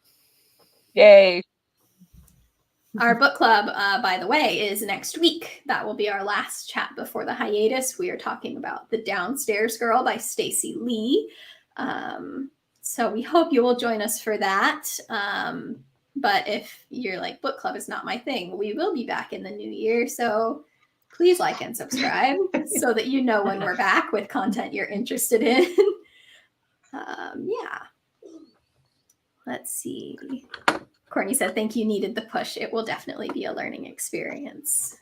Yay. Our book club, by the way, is next week. That will be our last chat before the hiatus. We are talking about The Downstairs Girl by Stacey Lee. So we hope you will join us for that. But if you're like, book club is not my thing, we will be back in the new year. So please like and subscribe so that you know when we're back with content you're interested in. Yeah. Let's see. Courtney said, thank you, needed the push. It will definitely be a learning experience.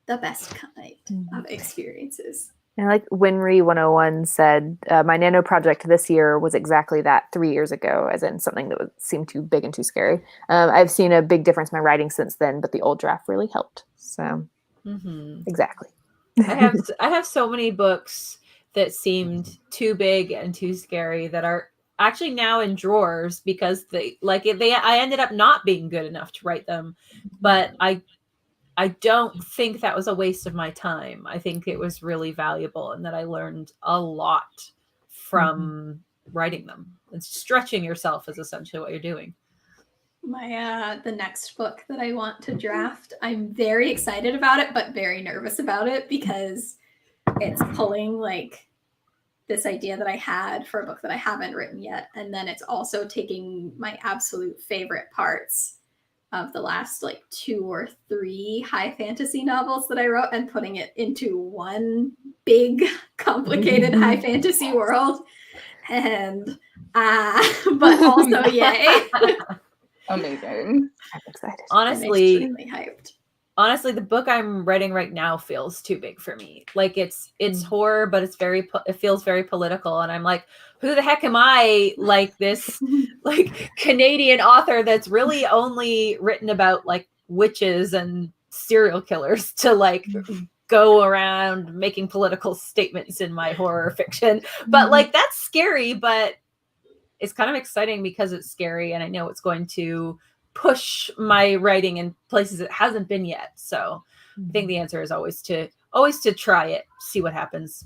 The best kind of experiences. And like Winry 101 said, my nano project this year was exactly that 3 years ago, as in something that seemed too big and too scary. I've seen a big difference in my writing since then, but the old draft really helped. So exactly. I have so many books that seemed too big and too scary that are actually now in drawers because I ended up not being good enough to write them, but I don't think that was a waste of my time. I think it was really valuable and that I learned a lot from writing them. And stretching yourself is essentially what you're doing. The next book that I want to draft, I'm very excited about it, but very nervous about it because it's pulling like this idea that I had for a book that I haven't written yet. And then it's also taking my absolute favorite parts of the last like 2 or 3 high fantasy novels that I wrote and putting it into one big, complicated high fantasy world. And, but also, yay. Amazing. I'm excited. Honestly, I'm extremely hyped. Honestly, the book I'm writing right now feels too big for me. Like it's horror, but it feels very political. And I'm like, who the heck am I? Like this, like Canadian author that's really only written about like witches and serial killers to like go around making political statements in my horror fiction. But like, that's scary, but it's kind of exciting because it's scary. And I know it's going to push my writing in places it hasn't been yet. So I think the answer is always to try it, see what happens.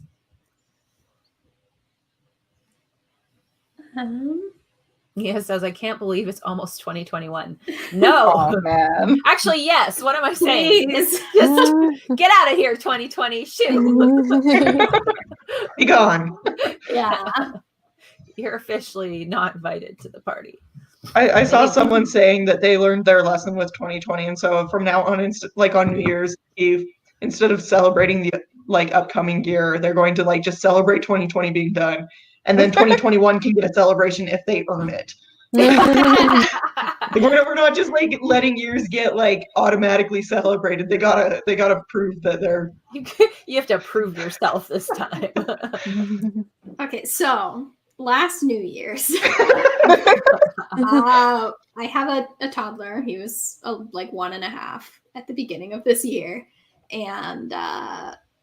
Mia says, I can't believe it's almost 2021. No. Oh, man. Actually, yes. What am I saying? Just get out of here, 2020. Shoot. Be gone. Yeah. You're officially not invited to the party. I saw someone saying that they learned their lesson with 2020, and so from now on, like on New Year's Eve, instead of celebrating the like upcoming year, they're going to like just celebrate 2020 being done, and then 2021 can get a celebration if they earn it. We're not just like letting years get like automatically celebrated. They gotta prove that they're. You have to prove yourself this time. Okay, so last New Year's, I have a toddler. He was like 1.5 at the beginning of this year. And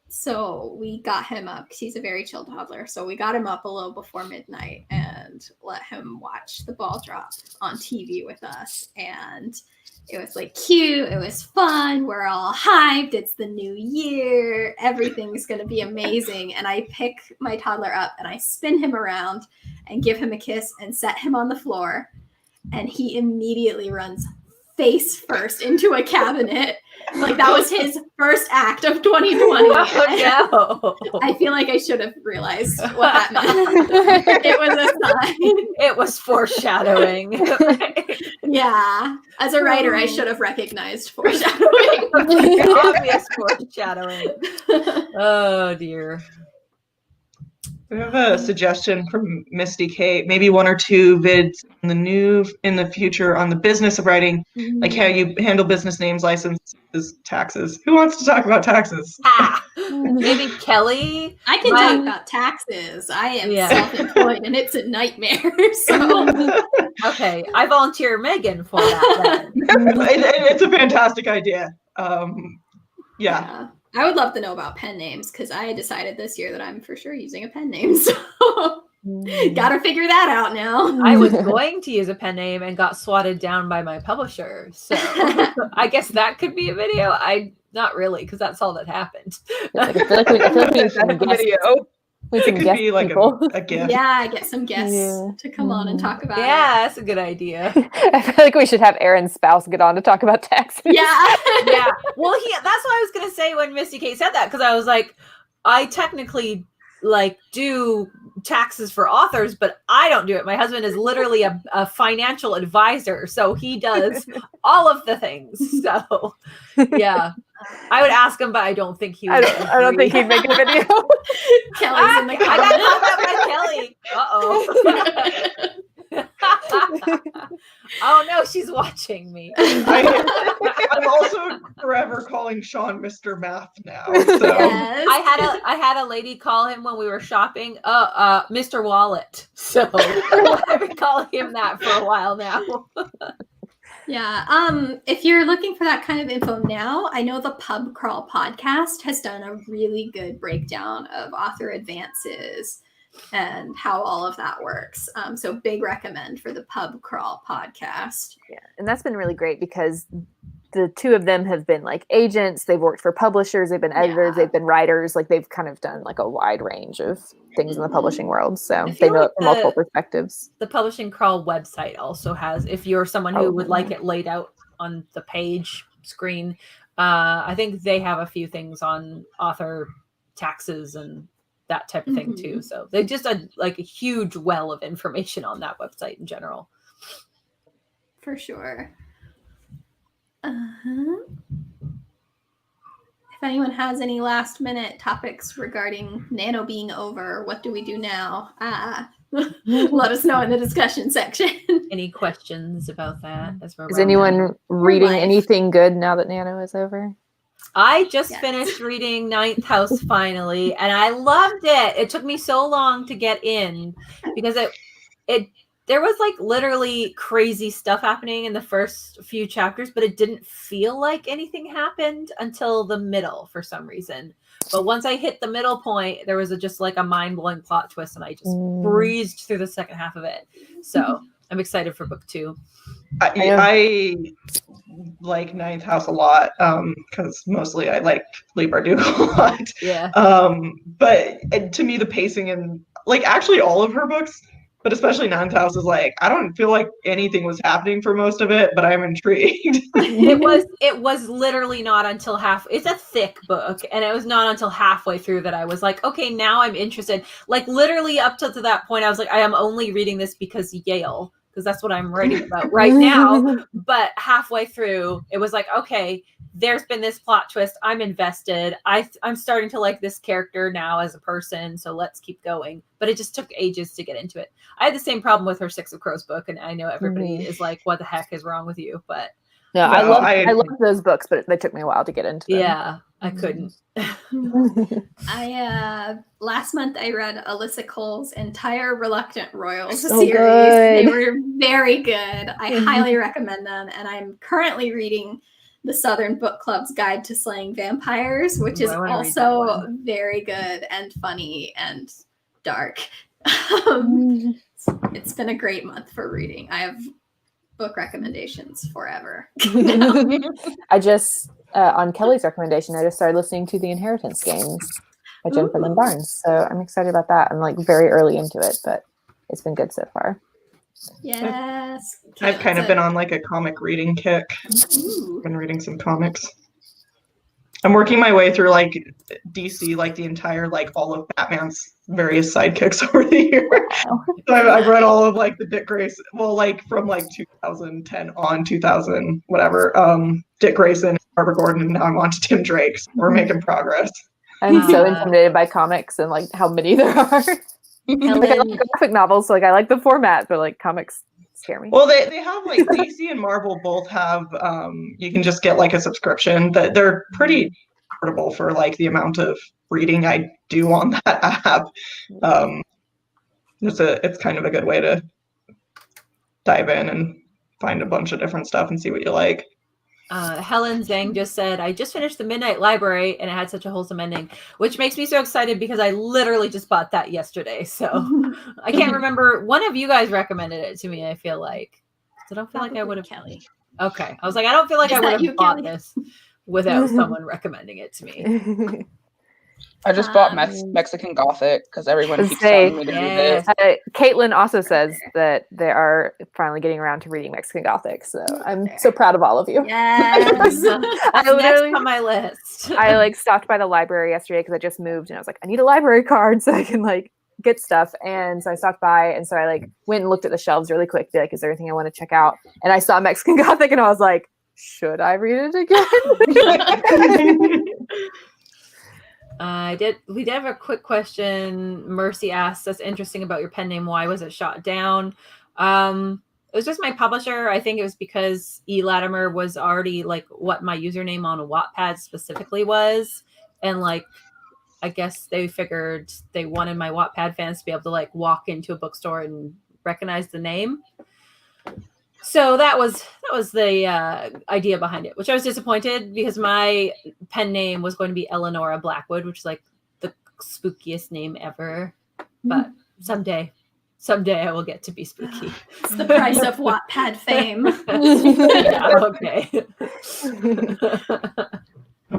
so we got him up because he's a very chill toddler. So we got him up a little before midnight and let him watch the ball drop on TV with us. And it was like cute. It was fun. We're all hyped. It's the new year. Everything's going to be amazing. And I pick my toddler up and I spin him around and give him a kiss and set him on the floor. And he immediately runs face first into a cabinet. Like that was his first act of 2020. Oh, no. I feel like I should have realized what that meant. It was a sign. It was foreshadowing. Yeah. As a writer, I should have recognized foreshadowing. Obvious foreshadowing. Oh dear. We have a suggestion from Misty K. Maybe 1 or 2 vids in the future on the business of writing, like how you handle business names, licenses, taxes. Who wants to talk about taxes? Maybe Kelly. I can talk about taxes. I am self-employed and it's a nightmare. So Okay, I volunteer Megan for that. It's a fantastic idea. Yeah. I would love to know about pen names because I decided this year that I'm for sure using a pen name. So gotta figure that out now. I was going to use a pen name and got swatted down by my publisher. So I guess that could be a video. Not really, because that's all that happened. I feel like we need some video. We It could be like a gift. Yeah, get some guests to come on and talk about it. Yeah, that's a good idea. I feel like we should have Aaron's spouse get on to talk about taxes. Yeah. Yeah. Well, that's what I was gonna say when Misty Kate said that, because I was like, I technically like do taxes for authors, but I don't do it. My husband is literally a financial advisor, so he does all of the things. So yeah. I would ask him, but I don't think he would. I don't think he'd make a video. Kelly's in the I got comments. called out by Kelly. Oh no, she's watching me. I'm also forever calling Sean Mr. Math now. So Yes. I had a lady call him when we were shopping, Mr. Wallet. So I've been calling him that for a while now. Yeah. If you're looking for that kind of info now, I know the Pub Crawl podcast has done a really good breakdown of author advances and how all of that works. So big recommend for the Pub Crawl podcast. Yeah, and that's been really great because the two of them have been like agents. They've worked for publishers. They've been editors. Yeah. They've been writers. Like they've kind of done like a wide range of things in the publishing world. So I they feel know like it from multiple perspectives. The Publishing Crawl website also has, if you're someone who would like it laid out on the page screen, I think they have a few things on author taxes and that type of thing too. So they just like a huge well of information on that website in general. For sure. If anyone has any last minute topics regarding Nano being over, what do we do now? Let us know in the discussion section. Any questions about that? Is anyone reading life. anything good now that Nano is over? I just Yes. finished reading Ninth House finally, and I loved it. It took me so long to get in because there was like literally crazy stuff happening in the first few chapters, but it didn't feel like anything happened until the middle for some reason. But once I hit the middle point, there was just like a mind-blowing plot twist, and I just breezed through the second half of it. So I'm excited for book 2. I like Ninth House a lot because mostly I like Lee Bardugo a lot. Yeah. But to me, the pacing in like actually all of her books, but especially Ninth House, is like I don't feel like anything was happening for most of it, but I'm intrigued. It was literally not until it's a thick book, and it was not until halfway through that I was like, okay, now I'm interested. Like literally up to that point, I was like, I am only reading this because Yale, because that's what I'm writing about right now. But halfway through, it was like, okay, there's been this plot twist. I'm invested. I'm starting to like this character now as a person, so let's keep going. But it just took ages to get into it. I had the same problem with her Six of Crows book, and I know everybody is like, what the heck is wrong with you? But no, I love those books, but they took me a while to get into them. Yeah, I couldn't. Last month I read Alyssa Cole's entire Reluctant Royals So series. good. They were very good. I highly recommend them, and I'm currently reading the Southern Book Club's Guide to Slaying Vampires, which is also very good and funny and dark. It's been a great month for reading. I have book recommendations forever. I just, on Kelly's recommendation, I just started listening to The Inheritance Games by Jennifer Lynn Barnes. So I'm excited about that. I'm like very early into it, but it's been good so far. Yes. I've kind of been on like a comic reading kick. Ooh. Been reading some comics. I'm working my way through like DC, like the entire, like all of Batman's various sidekicks over the years. Wow. So I've read all of like the Dick Grayson, well, like from like 2010 on 2000, whatever. Dick Grayson, Barbara Gordon, and now I'm on to Tim Drake. So we're making progress. I'm so intimidated by comics and like how many there are. Like I like graphic novels, so like I like the format, but like comics scare me. Well, they have like DC and Marvel both have you can just get like a subscription that they're pretty affordable for like the amount of reading I do on that app. It's kind of a good way to dive in and find a bunch of different stuff and see what you like. Helen Zhang just said, I just finished The Midnight Library and it had such a wholesome ending, which makes me so excited because I literally just bought that yesterday. So I can't remember. One of you guys recommended it to me, I feel like. I don't feel like I would have. Kelly. Okay. I was like, I don't feel like I would have bought Kelly? this without someone recommending it to me. I just bought Mexican Gothic because everyone keeps telling me to read it. Caitlin also says that they are finally getting around to reading Mexican Gothic, so I'm so proud of all of you. Yes. That's next on my list. I like stopped by the library yesterday because I just moved, and I was like, I need a library card so I can like get stuff. And so I stopped by, and so I like went and looked at the shelves really quick, to be like, is there anything I want to check out? And I saw Mexican Gothic, and I was like, should I read it again? We did have a quick question. Mercy asks, that's interesting about your pen name. Why was it shot down? It was just my publisher. I think it was because E. Latimer was already like what my username on Wattpad specifically was. And like, I guess they figured they wanted my Wattpad fans to be able to like walk into a bookstore and recognize the name. So that was the idea behind it, which I was disappointed because my pen name was going to be Eleonora Blackwood, which is like the spookiest name ever. But someday I will get to be spooky. It's the price of Wattpad fame. Yeah, okay.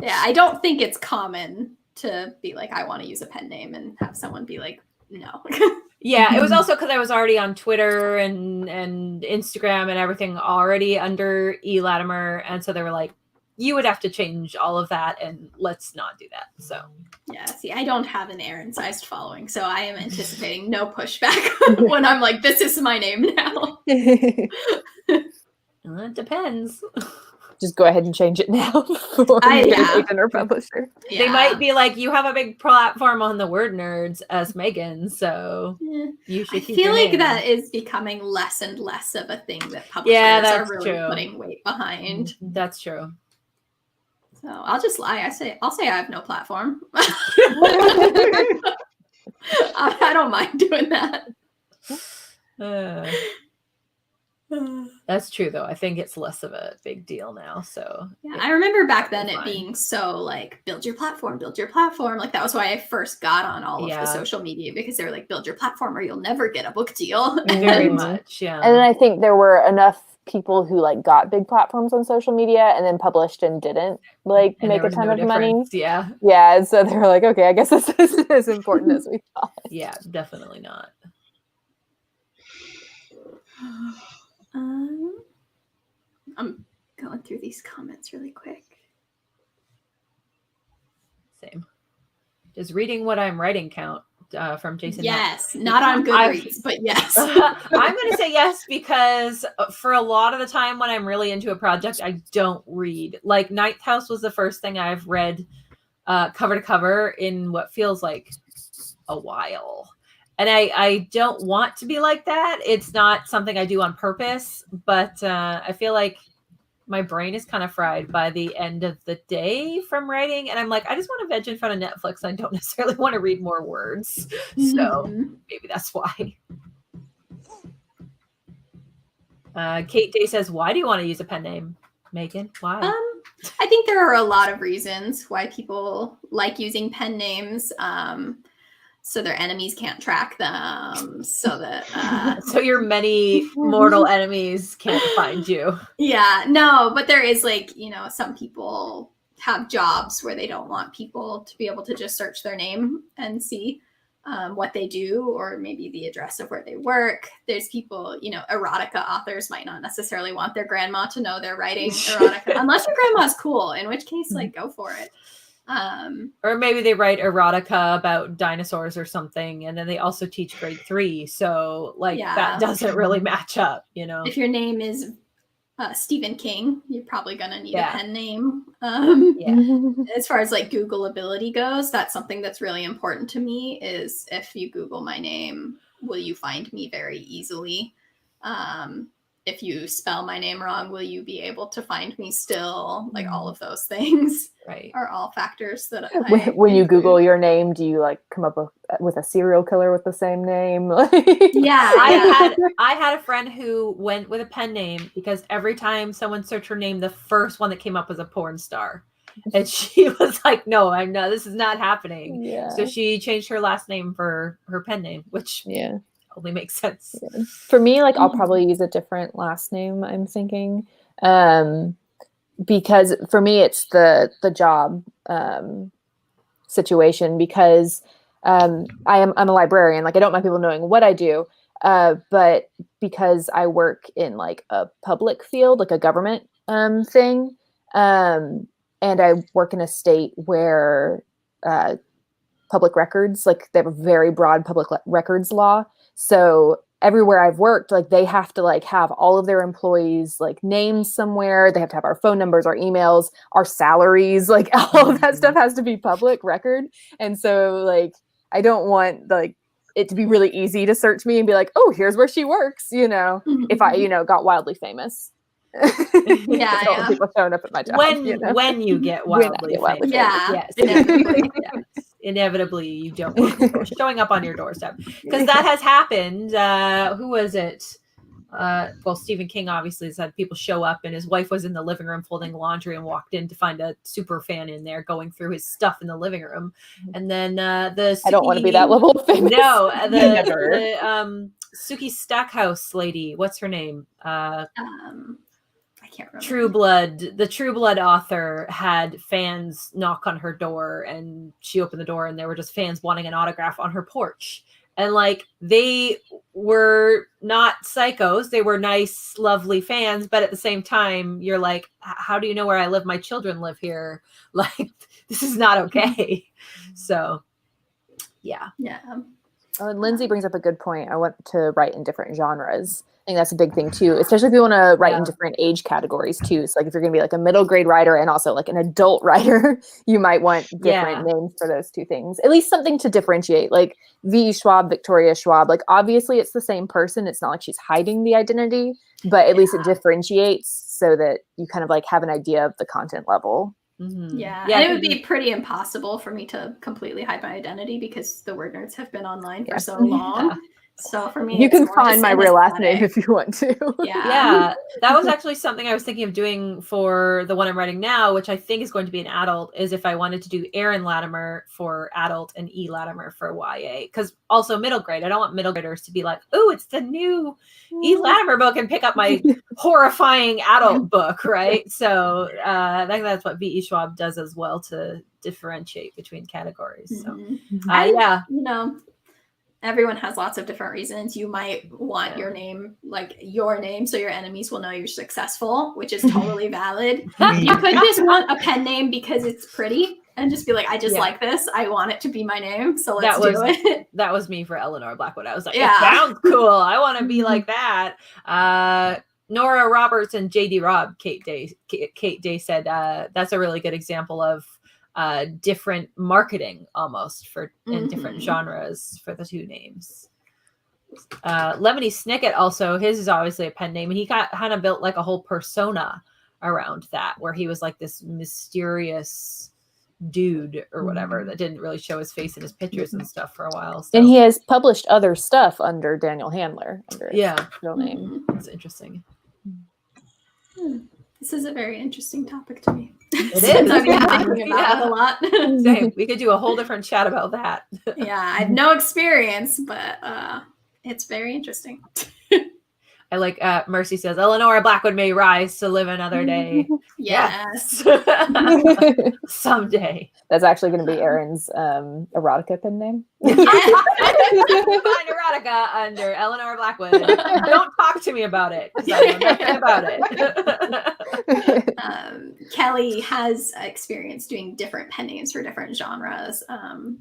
Yeah, I don't think it's common to be like, I want to use a pen name and have someone be like, no. Yeah, it was also because I was already on Twitter and Instagram and everything already under E. Latimer. And so they were like, you would have to change all of that and let's not do that. So Yeah, see, I don't have an Aaron-sized following, so I am anticipating no pushback when I'm like, this is my name now. it depends. Just go ahead and change it now before agent or publisher. Yeah. They might be like, you have a big platform on the Word Nerds as Megan, so you should keep I feel your like name. that is becoming less and less of a thing that publishers are really true. putting weight behind. That's true. So I'll just lie. I'll say I have no platform. I don't mind doing that. That's true, though. I think it's less of a big deal now. So Yeah, I remember back then it fine. being so like, build your platform. Like that was why I first got on all of the social media, because they were like, build your platform or you'll never get a book deal. Very much, yeah. And then I think there were enough people who like got big platforms on social media and then published and didn't like And make there a was ton no of money. difference. Yeah. Yeah, and so they were like, okay, I guess this isn't as important as we thought. Yeah, definitely not. I'm going through these comments really quick. Same. Does reading what I'm writing count? From Jason. Yes, not on Goodreads, but yes. I'm going to say yes because for a lot of the time when I'm really into a project, I don't read. Like Ninth House was the first thing I've read cover to cover in what feels like a while. And I don't want to be like that. It's not something I do on purpose, but I feel like my brain is kind of fried by the end of the day from writing. And I'm like, I just want to veg in front of Netflix. I don't necessarily want to read more words. So maybe that's why. Kate Day says, why do you want to use a pen name? Megan, why? I think there are a lot of reasons why people like using pen names. So their enemies can't track them, so that so your many mortal enemies can't find you. Yeah, no, but there is like, some people have jobs where they don't want people to be able to just search their name and see what they do, or maybe the address of where they work. There's people, erotica authors might not necessarily want their grandma to know they're writing erotica, unless your grandma's cool, in which case, like, go for it. Or maybe they write erotica about dinosaurs or something, and then they also teach grade 3. So like that doesn't really match up, If your name is Stephen King, you're probably gonna need a pen name. As far as like Googleability goes, that's something that's really important to me. Is if you Google my name, will you find me very easily? If you spell my name wrong, will you be able to find me still? Like all of those things are all factors that when you Google your name, do you like come up with a serial killer with the same name? I had a friend who went with a pen name because every time someone searched her name, the first one that came up was a porn star. And she was like, no, this is not happening. Yeah. So she changed her last name for her pen name, which only makes sense. Yeah. For me, like I'll probably use a different last name, I'm thinking. Because for me it's the job situation, because I'm a librarian. Like I don't mind people knowing what I do, but because I work in like a public field, like a government thing, and I work in a state where public records, like they have a very broad public records law. So everywhere I've worked, like they have to like have all of their employees like names somewhere. They have to have our phone numbers, our emails, our salaries, like all of that stuff has to be public record. And so like I don't want like it to be really easy to search me and be like, oh, here's where she works, you know, if I, you know, got wildly famous. Yeah, So people showing up at my job. When you know? when you get When I wildly get wildly famous. Yeah. Yes. Inevitably. Yes. Inevitably, you don't want people showing up on your doorstep, because that has happened. Who was it? Well, Stephen King obviously has had people show up, and his wife was in the living room folding laundry and walked in to find a super fan in there going through his stuff in the living room. And then I don't want to be that level of famous. No, Never. the Suki Stackhouse lady, what's her name? I can't remember. The True Blood author had fans knock on her door, and she opened the door and there were just fans wanting an autograph on her porch. And like, they were not psychos, they were nice, lovely fans, but at the same time, you're like, how do you know where I live? My children live here. Like, this is not okay. So, yeah. Yeah. Oh, and Lindsay brings up a good point. I want to write in different genres. I think that's a big thing too, especially if you want to write in different age categories too. So like if you're going to be like a middle grade writer and also like an adult writer, you might want different names for those two things. At least something to differentiate, like V. Schwab, Victoria Schwab. Like obviously it's the same person. It's not like she's hiding the identity, but at least it differentiates so that you kind of like have an idea of the content level. Mm-hmm. Yeah. And it would be pretty impossible for me to completely hide my identity because the Word Nerds have been online for so long. Yeah. So for me, you it's can more find just my an real last aesthetic. name if you want to. Yeah, that was actually something I was thinking of doing for the one I'm writing now, which I think is going to be an adult, is if I wanted to do Erin Latimer for adult and E. Latimer for YA. Because also middle grade, I don't want middle graders to be like, oh, it's the new E. Latimer book and pick up my horrifying adult book, right? So I think that's what V.E. Schwab does as well to differentiate between categories. So And, you know, everyone has lots of different reasons. You might want your name, like your name, so your enemies will know you're successful, which is totally valid. You could just want a pen name because it's pretty and just be like, I just like this. I want it to be my name. So let's do it. That was me for Eleanor Blackwood. I was like, Yeah. it sounds cool. I want to be like that. Nora Roberts and JD Robb, Kate Day said, that's a really good example of different marketing almost for in different genres for the two names. Lemony Snicket also, his is obviously a pen name, and he kind of built like a whole persona around that, where he was like this mysterious dude or whatever that didn't really show his face in his pictures and stuff for a while. So. And he has published other stuff under Daniel Handler, under his real name. That's interesting. This is a very interesting topic to me. It is. I've been thinking about it a lot. Same. We could do a whole different chat about that. Yeah, I have no experience, but it's very interesting. I like Mercy says, Eleanor Blackwood may rise to live another day. Yes. Someday. That's actually going to be Erin's erotica pen name. Find erotica under Eleanor Blackwood. Don't talk to me about it, because I know nothing about it. Kelly has experience doing different pen names for different genres.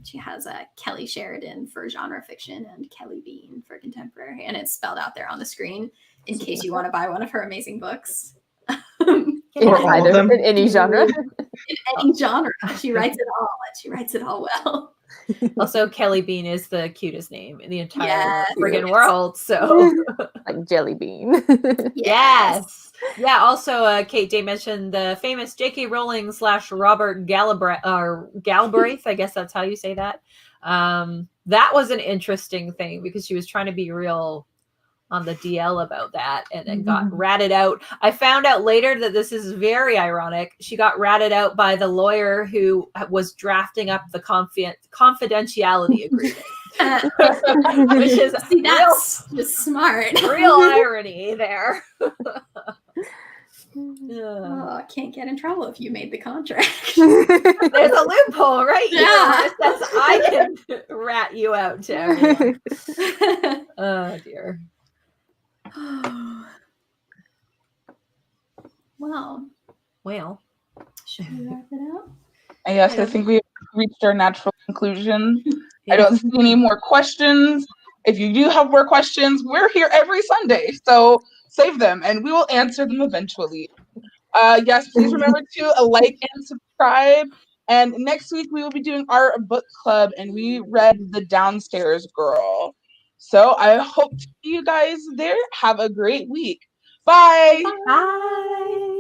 She has a Kelly Sheridan for genre fiction and Kelly Bean for contemporary, and it's spelled out there on the screen in case you want to buy one of her amazing books. In any genre. In any genre. She writes it all, and she writes it all well. Also, Kelly Bean is the cutest name in the entire friggin' world. So, like Jelly Bean. Yes. Yeah. Also, Kate Day mentioned the famous J.K. Rowling / Robert Galbraith. I guess that's how you say that. That was an interesting thing because she was trying to be real on the DL about that and then got ratted out. I found out later that this is very ironic. She got ratted out by the lawyer who was drafting up the confidentiality agreement. Which is that's just smart. Real irony there. Oh, I can't get in trouble if you made the contract. There's a loophole, right? Yeah. That says I can rat you out to everyone. Oh dear. Well, should we wrap it up? Yes, I think we've reached our natural conclusion. I don't see any more questions. If you do have more questions, we're here every Sunday. So save them and we will answer them eventually. Yes, please remember to like and subscribe. And next week we will be doing our book club and we read The Downstairs Girl. So I hope to see you guys there. Have a great week. Bye. Bye.